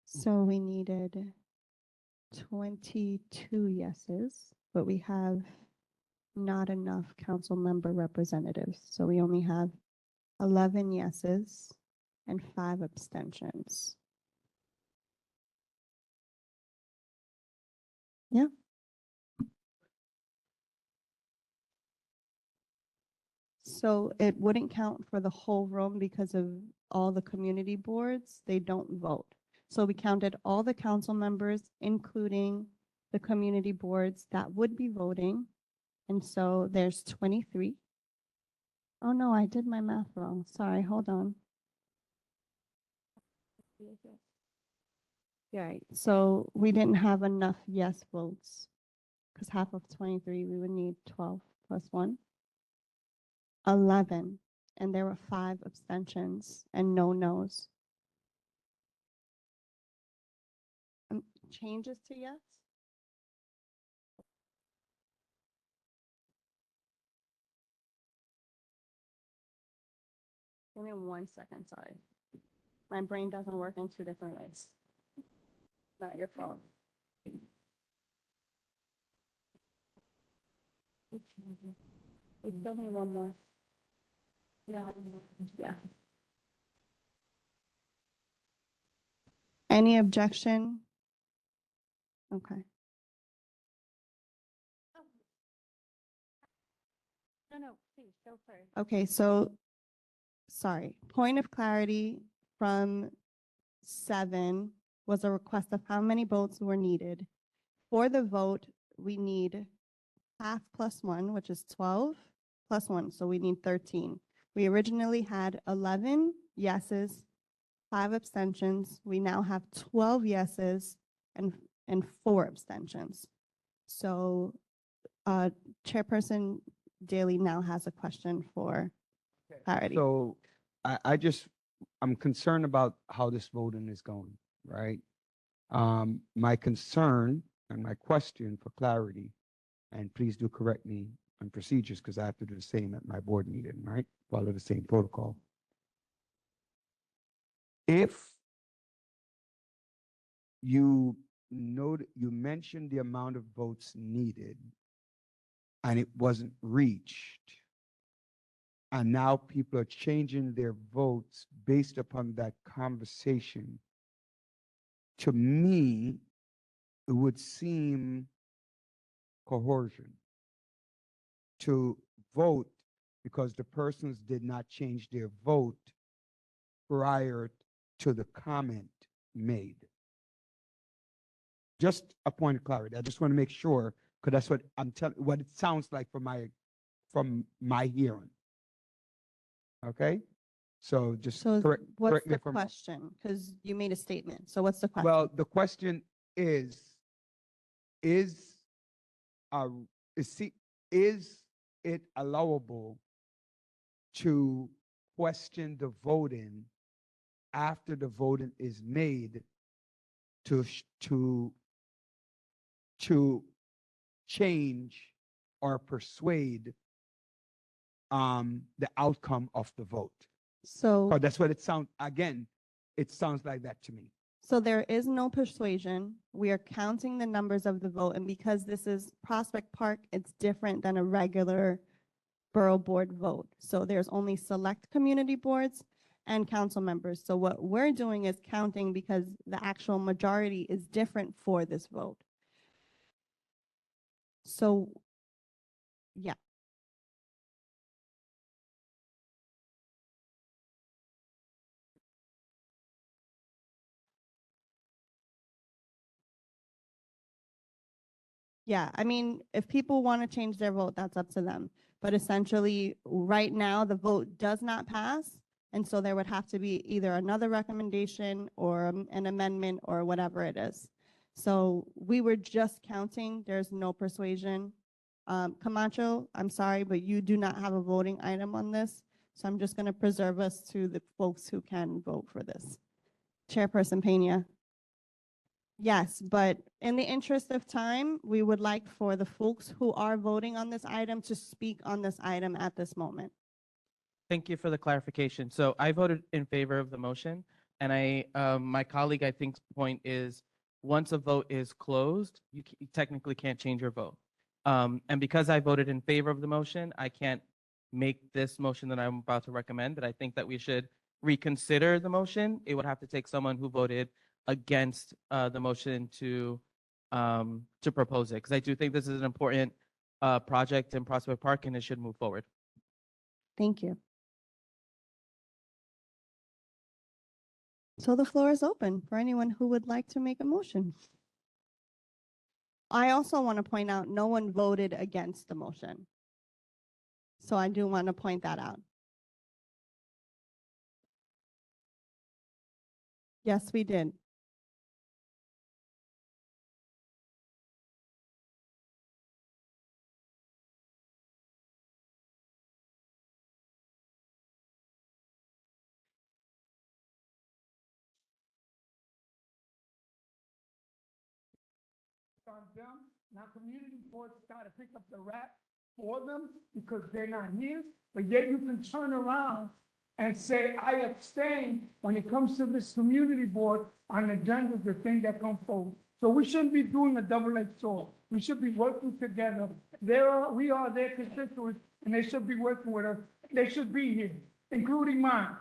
A: So we needed 22 yeses, but we have not enough council member representatives. So we only have 11 yeses and 5 abstentions. Yeah. So it wouldn't count for the whole room because of all the community boards, they don't vote. So we counted all the council members, including the community boards that would be voting. And so there's 23. Oh no, I did my math wrong. Sorry, hold on. Right, so we didn't have enough yes votes because half of 23, we would need 12 plus 1. 11, and there were 5 abstentions and no nos. Changes to yes? Give me 1 second, sorry. My brain doesn't work in 2 different ways. Not your fault. Give me 1 more. Yeah. Any objection? Okay. No, please go first. Okay, so, sorry, point of clarity from 7 was a request of how many votes were needed. For the vote, we need half plus one, which is 12, plus one, so we need 13. We originally had 11 yeses, 5 abstentions. We now have 12 yeses and 4 abstentions. So Chairperson Daly now has a question for clarity.
O: So I'm concerned about how this voting is going, right? My concern and my question for clarity, and please do correct me on procedures because I have to do the same at my board meeting, right? Follow the same protocol. If you mentioned the amount of votes needed and it wasn't reached, and now people are changing their votes based upon that conversation, to me, it would seem coercion to vote because the persons did not change their vote prior to the comment made. Just a point of clarity. I just want to make sure, because that's what I'm telling, what it sounds like from my hearing. Okay? So just
A: So
O: correct
A: what's
O: me
A: the
O: if I'm wrong.
A: question? Because you made a statement. So what's the question?
O: Well, the question is it allowable to question the voting after the voting is made to change or persuade the outcome of the vote?
A: So,
O: Oh, that's what it sounds, again, it sounds like that to me.
A: so there is no persuasion. We are counting the numbers of the vote, and because this is Prospect Park, it's different than a regular Borough Board vote. So there's only select community boards and council members. So what we're doing is counting because the actual majority is different for this vote. So, yeah. Yeah, I mean, if people want to change their vote, that's up to them. But essentially, right now, the vote does not pass. And so there would have to be either another recommendation or an amendment or whatever it is. So we were just counting. There's no persuasion. Camacho, I'm sorry, but you do not have a voting item on this. So I'm just going to preserve us to the folks who can vote for this. Chairperson Peña. Yes, but in the interest of time, we would like for the folks who are voting on this item to speak on this item at this moment.
N: Thank you for the clarification. So I voted in favor of the motion, and my colleague, I think's point is, once a vote is closed, you technically can't change your vote. And because I voted in favor of the motion, I can't make this motion that I'm about to recommend, but I think that we should reconsider the motion. It would have to take someone who voted against the motion to propose it, because I do think this is an important project in Prospect Park and it should move forward.
A: Thank you. So the floor is open for anyone who would like to make a motion. I also want to point out no one voted against the motion. So I do want to point that out. Yes, we did.
E: On them. Now community boards got to pick up the rap for them because they're not here, but yet you can turn around and say, I abstain when it comes to this community board on agendas, the thing that come forward. So we shouldn't be doing a double-edged sword. We should be working together. We are their constituents and they should be working with us. They should be here, including mine.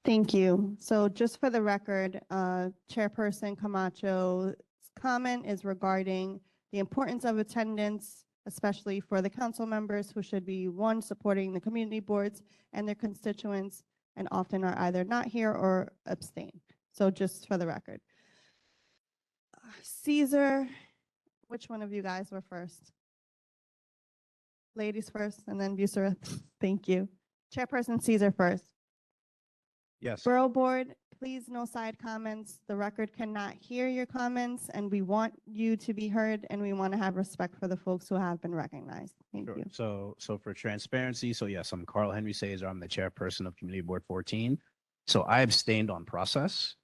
A: Thank you. So just for the record, Chairperson Camacho's comment is regarding the importance of attendance, especially for the council members who should be, one, supporting the community boards and their constituents, and often are either not here or abstain. So just for the record. Caesar, which one of you guys were first? ladies first, and then Bucera. Thank you. Chairperson Caesar first.
F: Yes.
A: Borough Board, please no side comments. The record cannot hear your comments, and we want you to be heard, and we want to have respect for the folks who have been recognized. Thank
F: Sure.
A: you.
F: So for transparency, so yes, I'm Carl Henry Sazer. I'm the chairperson of Community Board 14. So I abstained on process.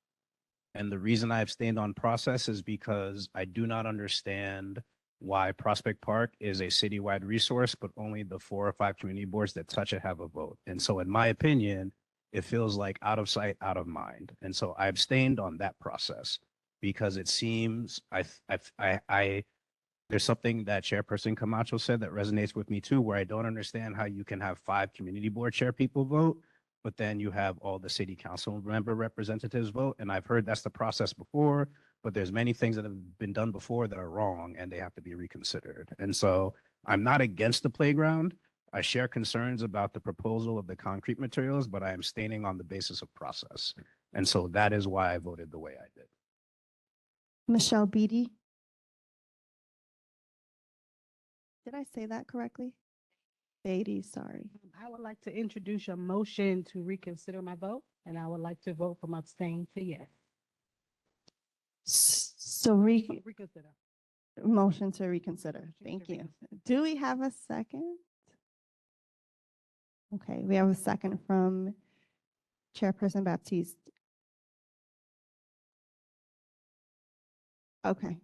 F: And the reason I abstained on process is because I do not understand why Prospect Park is a citywide resource, but only the 4 or 5 community boards that touch it have a vote. And so in my opinion, it feels like out of sight, out of mind. And so I abstained on that process because it seems there's something that Chairperson Camacho said that resonates with me too, where I don't understand how you can have 5 community board chair people vote, but then you have all the city council member representatives vote. And I've heard that's the process before, but there's many things that have been done before that are wrong and they have to be reconsidered. And so I'm not against the playground. I share concerns about the proposal of the concrete materials, but I am abstaining on the basis of process. And so that is why I voted the way I did.
A: Michelle Beatty. Did I say that correctly? Beatty, sorry.
P: I would like to introduce a motion to reconsider my vote, and I would like to vote from abstain to yes.
A: So
P: Reconsider.
A: motion to reconsider. Thank you. Do we have a second? Okay, we have a second from Chairperson Baptiste. Okay,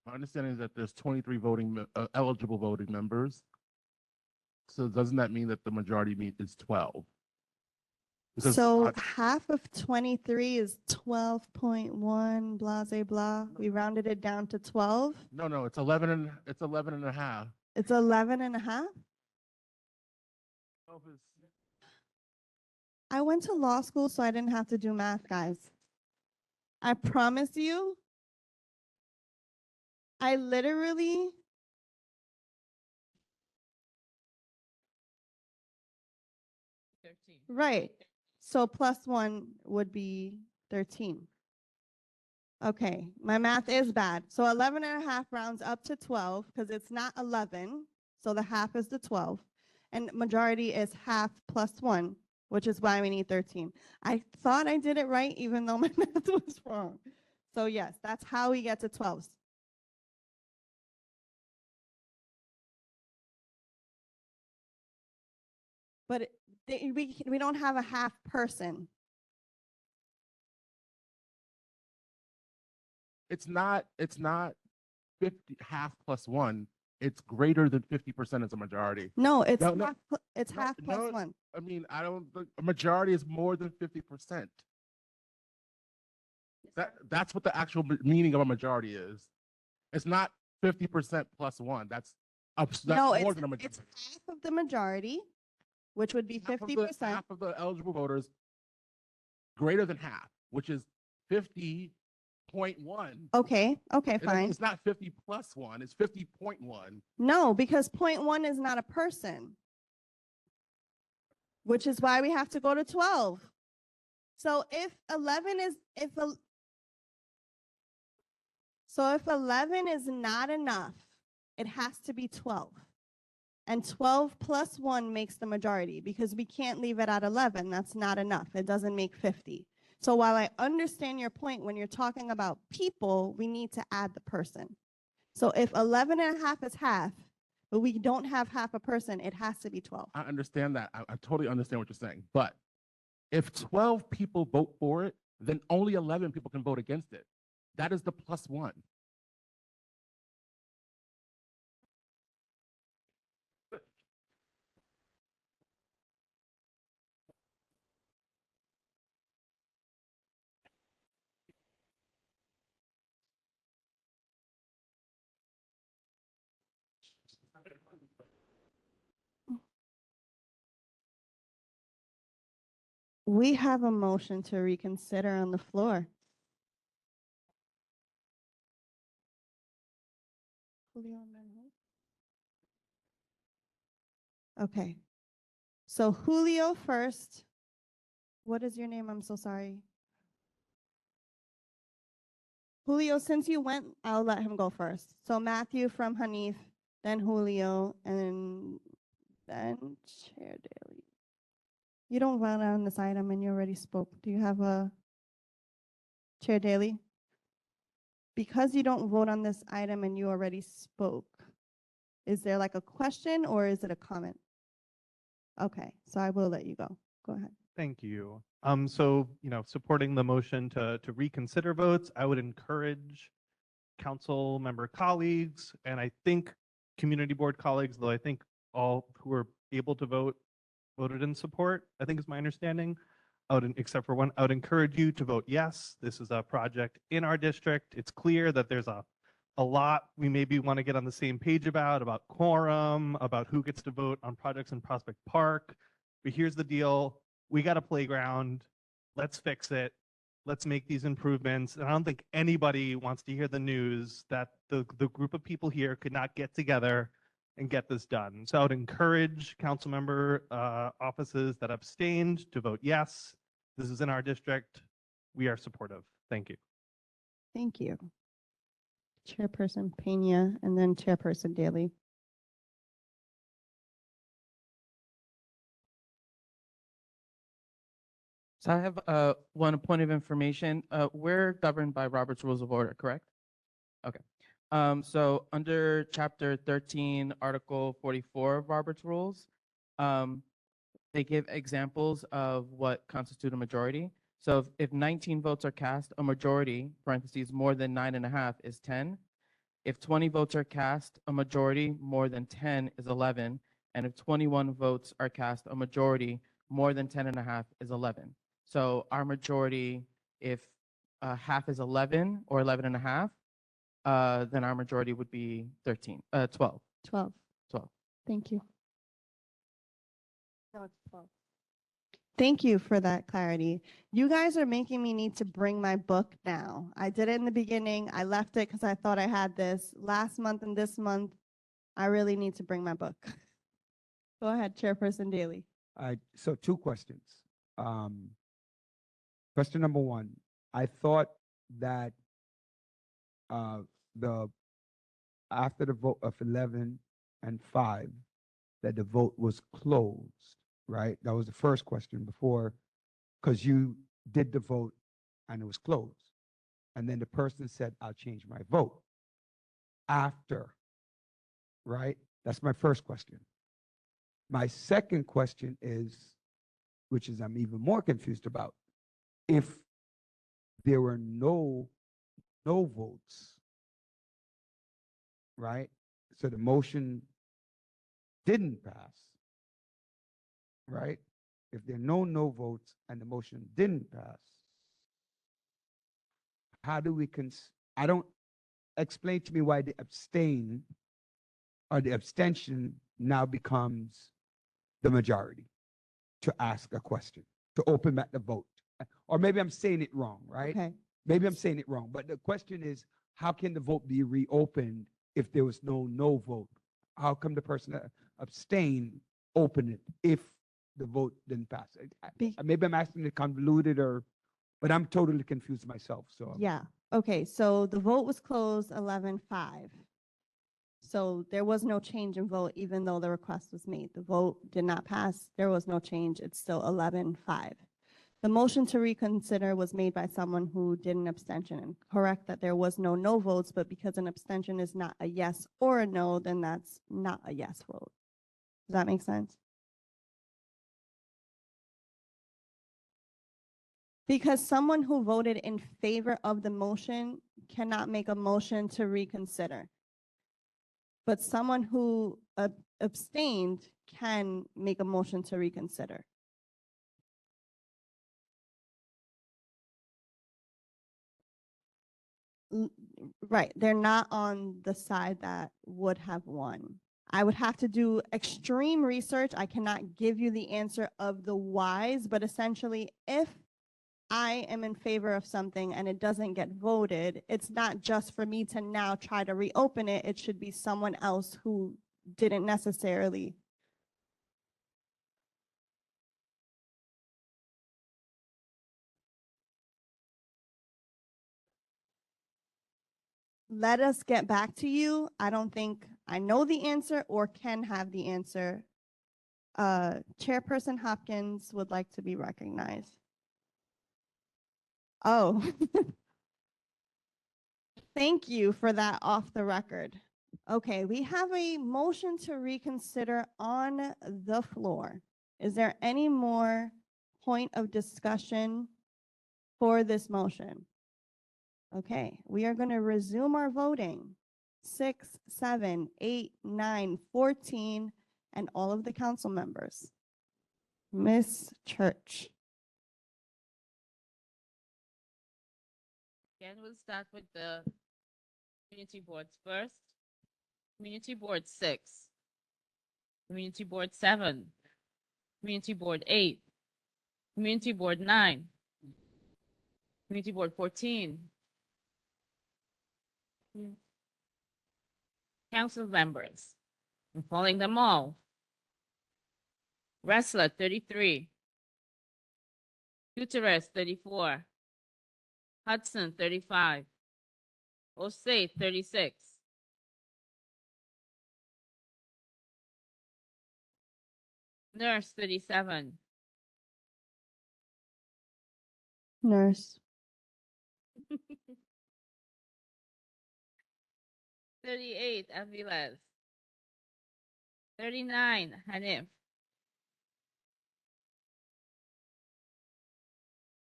I: My understanding is that there's 23 eligible voting members. So doesn't that mean that the majority is 12? Because
A: so half of 23 is 12.1, blah, blah, blah. We rounded it down to 12.
I: no, it's 11 and a half.
A: It's 11 and a half.
I: 12 is
A: I went to law school, so I didn't have to do math, guys. I promise you, I literally right. So +1 would be 13. Okay, my math is bad. So 11 and a half rounds up to 12 because it's not 11. So the half is the 12. And majority is half +1, which is why we need 13. I thought I did it right, even though my math was wrong. So yes, that's how we get to 12s. But we don't have a half person.
I: it's not 50 half +1. It's greater than 50% as a majority.
A: No, it's
I: No, no,
A: half, it's half
I: no,
A: +1.
I: I mean, I don't think a majority is more than 50%. That's what the actual meaning of a majority is. It's not 50% +1. That's
A: No,
I: more
A: it's,
I: than a majority.
A: it's half of the majority, which would be 50%.
I: Half of the eligible voters, greater than half, which is 50.1.
A: Okay, fine.
I: It's not 50 +1, it's 50.1.
A: No, because 0.1 is not a person, which is why we have to go to 12. So if 11 is, if 11 is not enough, it has to be 12. And 12 + 1 makes the majority because we can't leave it at 11. That's not enough. It doesn't make 50. So while I understand your point, when you're talking about people, we need to add the person. So if 11 and a half is half, but we don't have half a person, it has to be 12.
I: I understand that. I totally understand what you're saying. But if 12 people vote for it, then only 11 people can vote against it. That is the +1.
A: We have a motion to reconsider on the floor. Okay. So Julio first. What is your name? I'm so sorry. Julio, since you went, I'll let him go first. So Matthew from Hanif, then Julio, and then Chair Daly. You don't vote on this item and you already spoke. Do you have a Chair Daly? Because you don't vote on this item and you already spoke, is there like a question or is it a comment? Okay, so I will let you go. Go ahead.
Q: Thank you. So, supporting the motion to reconsider votes, I would encourage council member colleagues, and I think community board colleagues, though I think all who were able to vote voted in support, I think is my understanding. Except for one, I would encourage you to vote yes. This is a project in our district. It's clear that there's a lot we maybe want to get on the same page about quorum, about who gets to vote on projects in Prospect Park. But here's the deal. We got a playground. Let's fix it. Let's make these improvements. And I don't think anybody wants to hear the news that the group of people here could not get together and get this done. So I would encourage council member offices that abstained to vote yes. This is in our district. We are supportive. Thank you.
A: Thank you. Chairperson Pena and then Chairperson Daly.
N: So I have one point of information. We're governed by Robert's Rules of Order, correct? Okay. So under Chapter 13, Article 44 of Robert's Rules, they give examples of what constitute a majority. So if 19 votes are cast, a majority, parentheses, more than 9.5 is 10. If 20 votes are cast, a majority more than 10 is 11. And if 21 votes are cast, a majority more than 10.5 is 11. So our majority, if half is 11 or 11.5, then our majority would be 12.
A: 12.
N: 12.
A: Thank you. No, it's 12. Thank you for that clarity. You guys are making me need to bring my book now. I did it in the beginning. I left it because I thought I had this. Last month and this month, I really need to bring my book. Go ahead, Chairperson Daly.
O: So two questions. Question number one, I thought that after the vote of 11 and 5, that the vote was closed, right? That was the first question before, because you did the vote and it was closed. And then the person said, I'll change my vote after, right? That's my first question. My second question is, which is I'm even more confused about, if there were no votes, right? So the motion didn't pass, right? If there are no votes and the motion didn't pass, how do we I don't explain to me why the abstain or the abstention now becomes the majority to ask a question, to open back the vote. Or maybe I'm saying it wrong, right?
A: Okay.
O: Maybe I'm saying it wrong, but the question is, how can the vote be reopened if there was no vote? How come the person that abstained opened it if the vote didn't pass? Maybe I'm asking it convoluted but I'm totally confused myself. So
A: Yeah. Okay. So the vote was closed 11-5. So there was no change in vote, even though the request was made. The vote did not pass. There was no change. It's still 11-5. The motion to reconsider was made by someone who did an abstention, and correct that there was no votes, but because an abstention is not a yes or a no, then that's not a yes vote. Does that make sense? Because someone who voted in favor of the motion cannot make a motion to reconsider. But someone who abstained can make a motion to reconsider. Right, they're not on the side that would have won. I would have to do extreme research. I cannot give you the answer of the whys, but essentially, if I am in favor of something and it doesn't get voted, it's not just for me to now try to reopen it. It should be someone else who didn't necessarily. let us get back to you. I don't think I know the answer or can have the answer. Chairperson Hopkins would like to be recognized. Oh. Thank you for that off the record. Okay, we have a motion to reconsider on the floor. Is there any more point of discussion for this motion? Okay, we are going to resume our voting. 6, 7, 8, 9, 14, and all of the council members. Miss Church.
B: Again, we'll start with the community boards first. Community Board 6, Community Board 7, Community Board 8, Community Board 9, Community Board 14. Council members, I'm calling them all. Wrestler 33, Gutierrez 34, Hudson 35, Osei 36. Nurse 37,
A: Nurse.
B: 38 Aviles, 39 Hanif,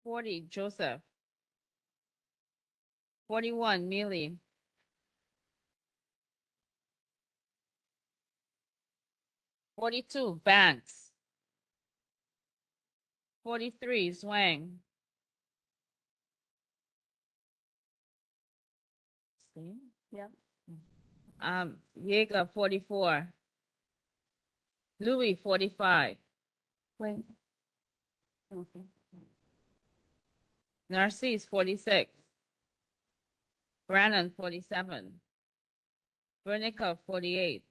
B: 40 Joseph, 41 Millie, 42 Banks, 43 Zwang. See? Yep. Yeager 44, Louis 45. Wait. Okay. Narcisse 46, Brannon 47, Bernica 48,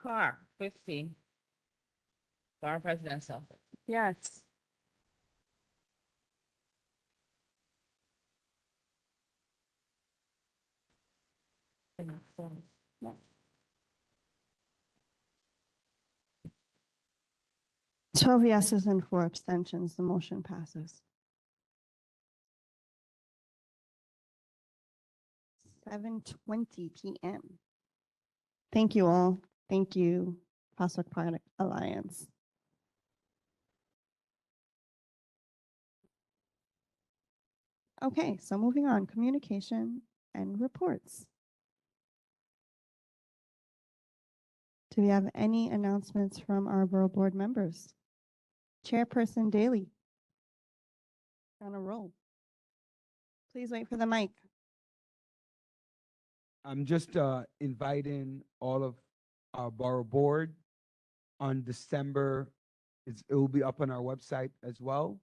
B: Carr 50, Bar Presidential. Yes. No.
A: 12 yeses and 4 abstentions. The motion passes. 7:20 p.m. Thank you all. Thank you, Prospect Park Alliance. Okay, so moving on, communication and reports. Do we have any announcements from our Borough Board members? Chairperson Daly. On a roll. Please wait for the mic.
O: I'm just inviting all of our Borough Board on December, it will be up on our website as well.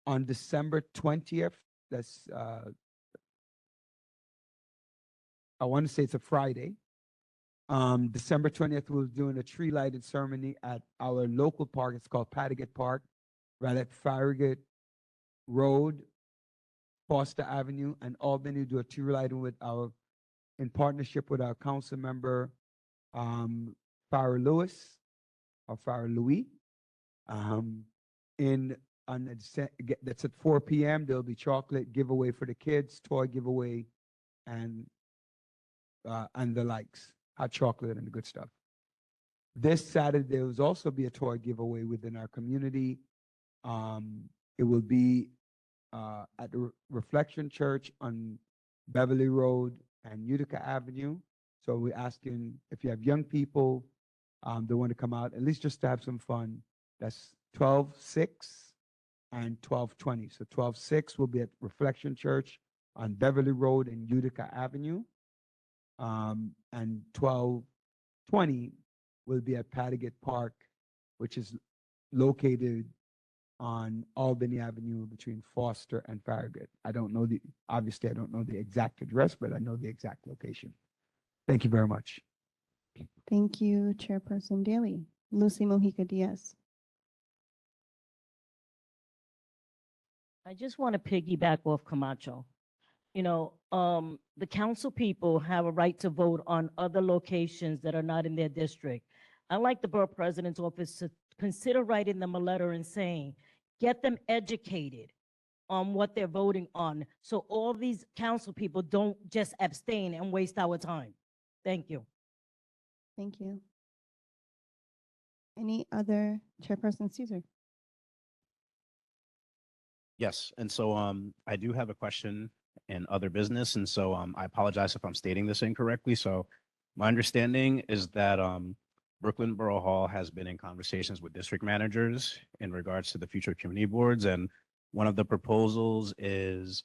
O: On December 20th, that's, I want to say it's a Friday. December 20th, we're doing a tree lighting ceremony at our local park. It's called Patagate Park, right at Farragut Road, Foster Avenue, and Albany. Do a tree lighting with in partnership with our council member, Farah Lewis, or Farah Louis. That's at 4 p.m. There'll be chocolate giveaway for the kids, toy giveaway, and the likes, hot chocolate and the good stuff. This Saturday, there will also be a toy giveaway within our community. It will be at the Reflection Church on Beverly Road and Utica Avenue. So we're asking if you have young people, they want to come out, at least just to have some fun. That's 12/6 and 12/20. So 12/6 will be at Reflection Church on Beverly Road and Utica Avenue. And 12/20 will be at Patagate Park, which is located on Albany Avenue between Foster and Farragut. Obviously I don't know the exact address, but I know the exact location. Thank you very much.
A: Thank you, Chairperson Daly. Lucy Mojica Diaz.
K: I just want to piggyback off Camacho. the council people have a right to vote on other locations that are not in their district. I'd like the borough president's office to consider writing them a letter and saying, get them educated on what they're voting on. So all these council people don't just abstain and waste our time. Thank you.
A: Thank you. Any other Chairperson Caesar?
F: Yes, and so I do have a question in other business, and so I apologize if I'm stating this incorrectly. So my understanding is that Brooklyn Borough Hall has been in conversations with district managers in regards to the future community boards, and one of the proposals is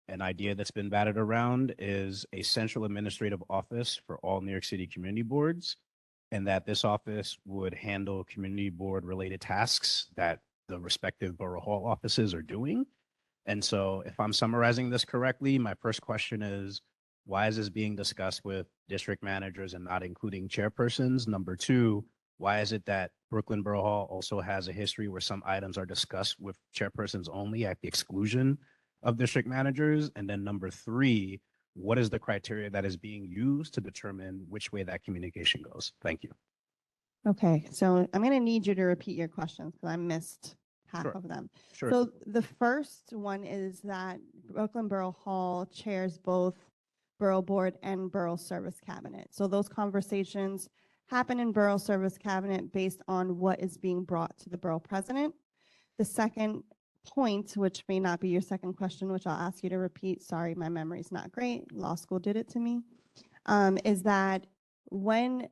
F: an idea that's been batted around is a central administrative office for all New York City community boards, and that this office would handle community board related tasks that the respective borough hall offices are doing. And so if I'm summarizing this correctly, my first question is, why is this being discussed with district managers and not including chairpersons? Number two, why is it that Brooklyn Borough Hall also has a history where some items are discussed with chairpersons only at the exclusion of district managers? And then number three, what is the criteria that is being used to determine which way that communication goes? Thank you.
A: Okay, so I'm going to need you to repeat your questions because I missed half
F: Sure.
A: of them.
F: Sure.
A: So the first one is that Brooklyn Borough Hall chairs both Borough Board and Borough Service Cabinet. So those conversations happen in Borough Service Cabinet based on what is being brought to the Borough President. The second point, which may not be your second question, which I'll ask you to repeat, sorry, my memory's not great, law school did it to me, is that when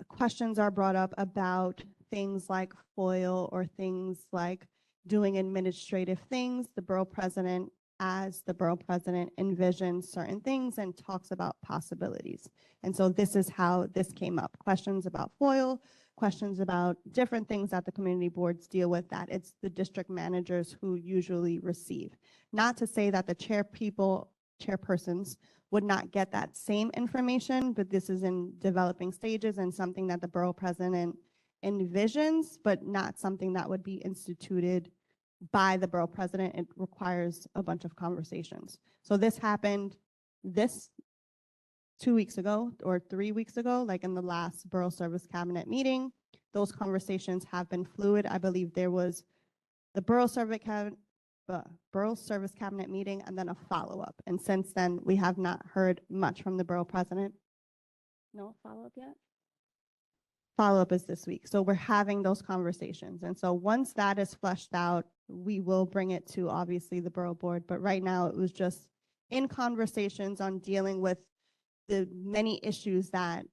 A: questions are brought up about things like FOIL or things like doing administrative things, the Borough President, as the Borough President, envisions certain things and talks about possibilities. And so this is how this came up. Questions about FOIL, questions about different things that the community boards deal with that it's the district managers who usually receive. Not to say that the chairpersons would not get that same information, but this is in developing stages and something that the Borough President envisions, but not something that would be instituted by the Borough President. It requires a bunch of conversations. So this happened 2 weeks ago or 3 weeks ago, like in the last Borough Service Cabinet meeting. Those conversations have been fluid. I believe there was the Borough Service Cabinet meeting and then a follow-up. And since then, we have not heard much from the Borough President. No follow-up yet? Follow-up is this week. So we're having those conversations. And so once that is fleshed out, we will bring it to obviously the Borough Board. But right now it was just in conversations on dealing with the many issues that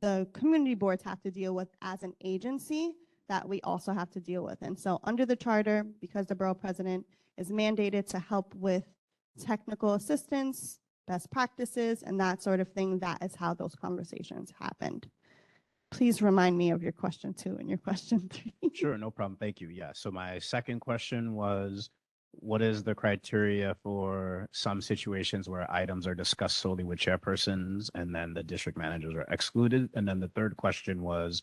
A: the community boards have to deal with as an agency that we also have to deal with. And so under the charter, because the Borough President is mandated to help with technical assistance, best practices, and that sort of thing, that is how those conversations happened. Please remind me of your question 2 and your question 3.
F: Sure, no problem. Thank you. Yeah. So my second question was, what is the criteria for some situations where items are discussed solely with chairpersons and then the district managers are excluded? And then the third question was,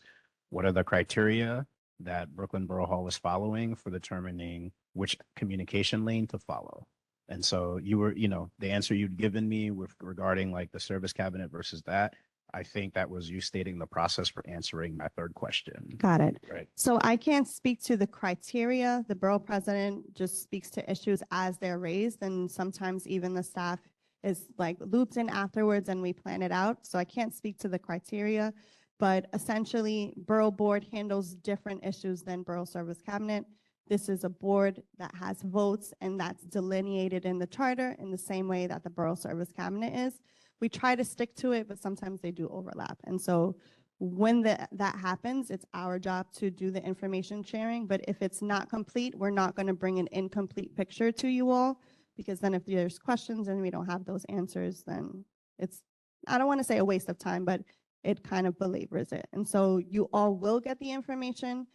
F: what are the criteria that Brooklyn Borough Hall is following for determining which communication lane to follow? And so you were, the answer you'd given me with regarding like the service cabinet versus that, I think that was you stating the process for answering my third question.
A: Got it.
F: Right.
A: So I can't speak to the criteria. The Borough President just speaks to issues as they're raised, and sometimes even the staff is like looped in afterwards and we plan it out. So I can't speak to the criteria, but essentially Borough Board handles different issues than Borough Service Cabinet. This is a board that has votes and that's delineated in the charter in the same way that the Borough Service Cabinet is. We try to stick to it, but sometimes they do overlap. And so when that happens, it's our job to do the information sharing. But if it's not complete, we're not going to bring an incomplete picture to you all, because then if there's questions and we don't have those answers, then it's, I don't want to say a waste of time, but it kind of belabors it. And so you all will get the information.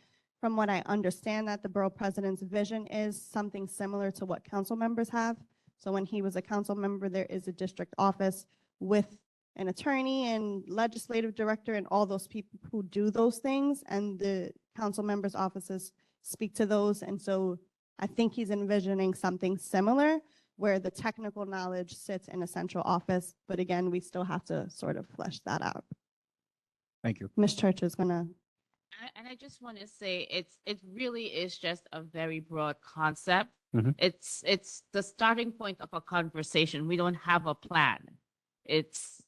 A: From what I understand, that the Borough President's vision is something similar to what council members have. So when he was a council member, there is a district office with an attorney and legislative director and all those people who do those things, and the council members' offices speak to those. And so I think he's envisioning something similar, where the technical knowledge sits in a central office. But again, we still have to sort of flesh that out.
F: Thank you.
A: Ms. Church is gonna,
B: And I just want to say it really is just a very broad concept.
F: Mhm.
B: It's the starting point of a conversation. We don't have a plan. It's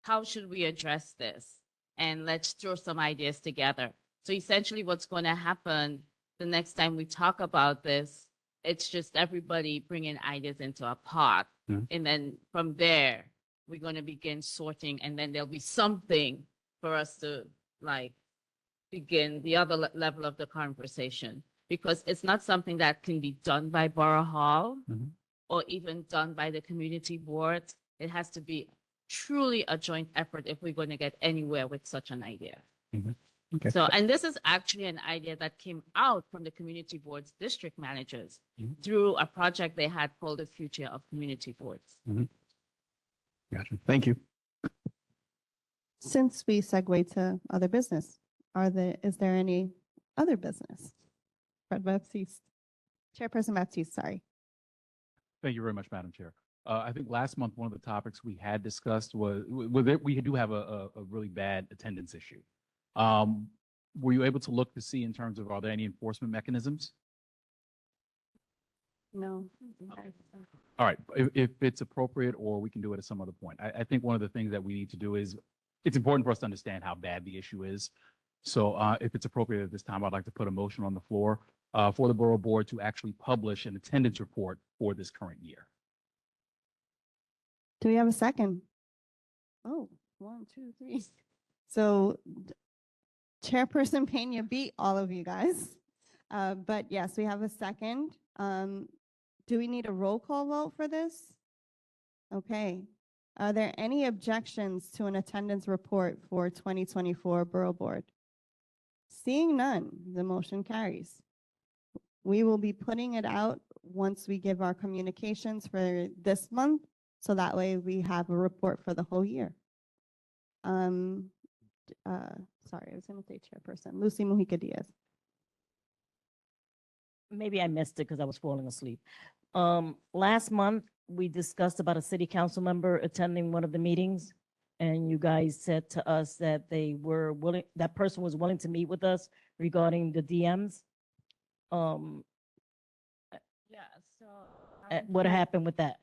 B: how should we address this? And let's throw some ideas together. So essentially what's going to happen the next time we talk about this, it's just everybody bringing ideas into a pot.
F: Mhm.
B: And then from there, we're going to begin sorting, and then there'll be something for us to like begin the other level of the conversation, because it's not something that can be done by Borough Hall
F: Mhm.
B: or even done by the community board. It has to be truly a joint effort if we're going to get anywhere with such an idea.
F: Okay.
B: So, and this is actually an idea that came out from the community board's district managers
F: Mhm.
B: through a project they had called the Future of Community Boards.
F: Gotcha. Thank you.
A: since we segue to other business, is there any other business? Fred Baptiste, Chairperson Baptiste, sorry.
G: Thank you very much, Madam Chair. I think last month, one of the topics we had discussed was we do have a really bad attendance issue. Were you able to look to see in terms of, are there any enforcement mechanisms?
A: No.
G: All right, if it's appropriate, or we can do it at some other point. I think one of the things that we need to do is, it's important for us to understand how bad the issue is. So if it's appropriate at this time, I'd like to put a motion on the floor for the Borough Board to actually publish an attendance report for this current year.
A: Do we have a second? Oh, 1, 2, 3. So Chairperson Pena beat all of you guys. But yes, we have a second. Do we need a roll call vote for this? Okay. Are there any objections to an attendance report for 2024 Borough Board? Seeing none, the motion carries. We will be putting it out once we give our communications for this month, so that way we have a report for the whole year. Sorry, I was going to say Chairperson, Lucy Mujica Diaz.
K: Maybe I missed it because I was falling asleep. Last month, we discussed about a city council member attending one of the meetings, and you guys said to us that they were willing, that person was willing to meet with us regarding the DMs.
B: Yeah, so.
K: What happened with that?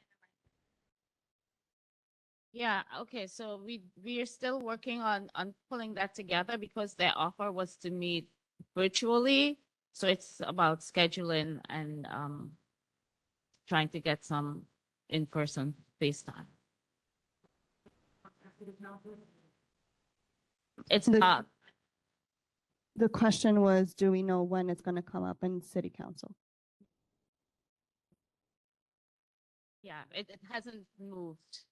B: Yeah, okay, so we are still working on pulling that together because their offer was to meet virtually. So it's about scheduling and trying to get some in-person FaceTime. It's not.
A: The question was, do we know when it's going to come up in city council?
B: Yeah, it hasn't moved.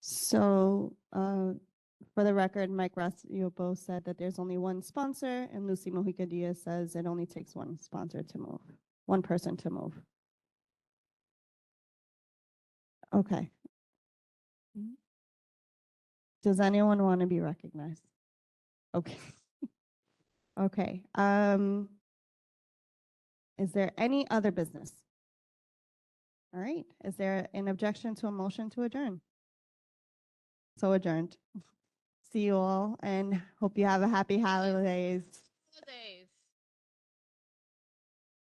A: So for the record, Mike Rassiopo said that there's only one sponsor, and Lucy Mojica Diaz says it only takes one sponsor to move, one person to move. Okay. Does anyone want to be recognized? Okay. Okay. Is there any other business? All right. Is there an objection to a motion to adjourn? So adjourned. See you all and hope you have a happy holidays.
B: Holidays.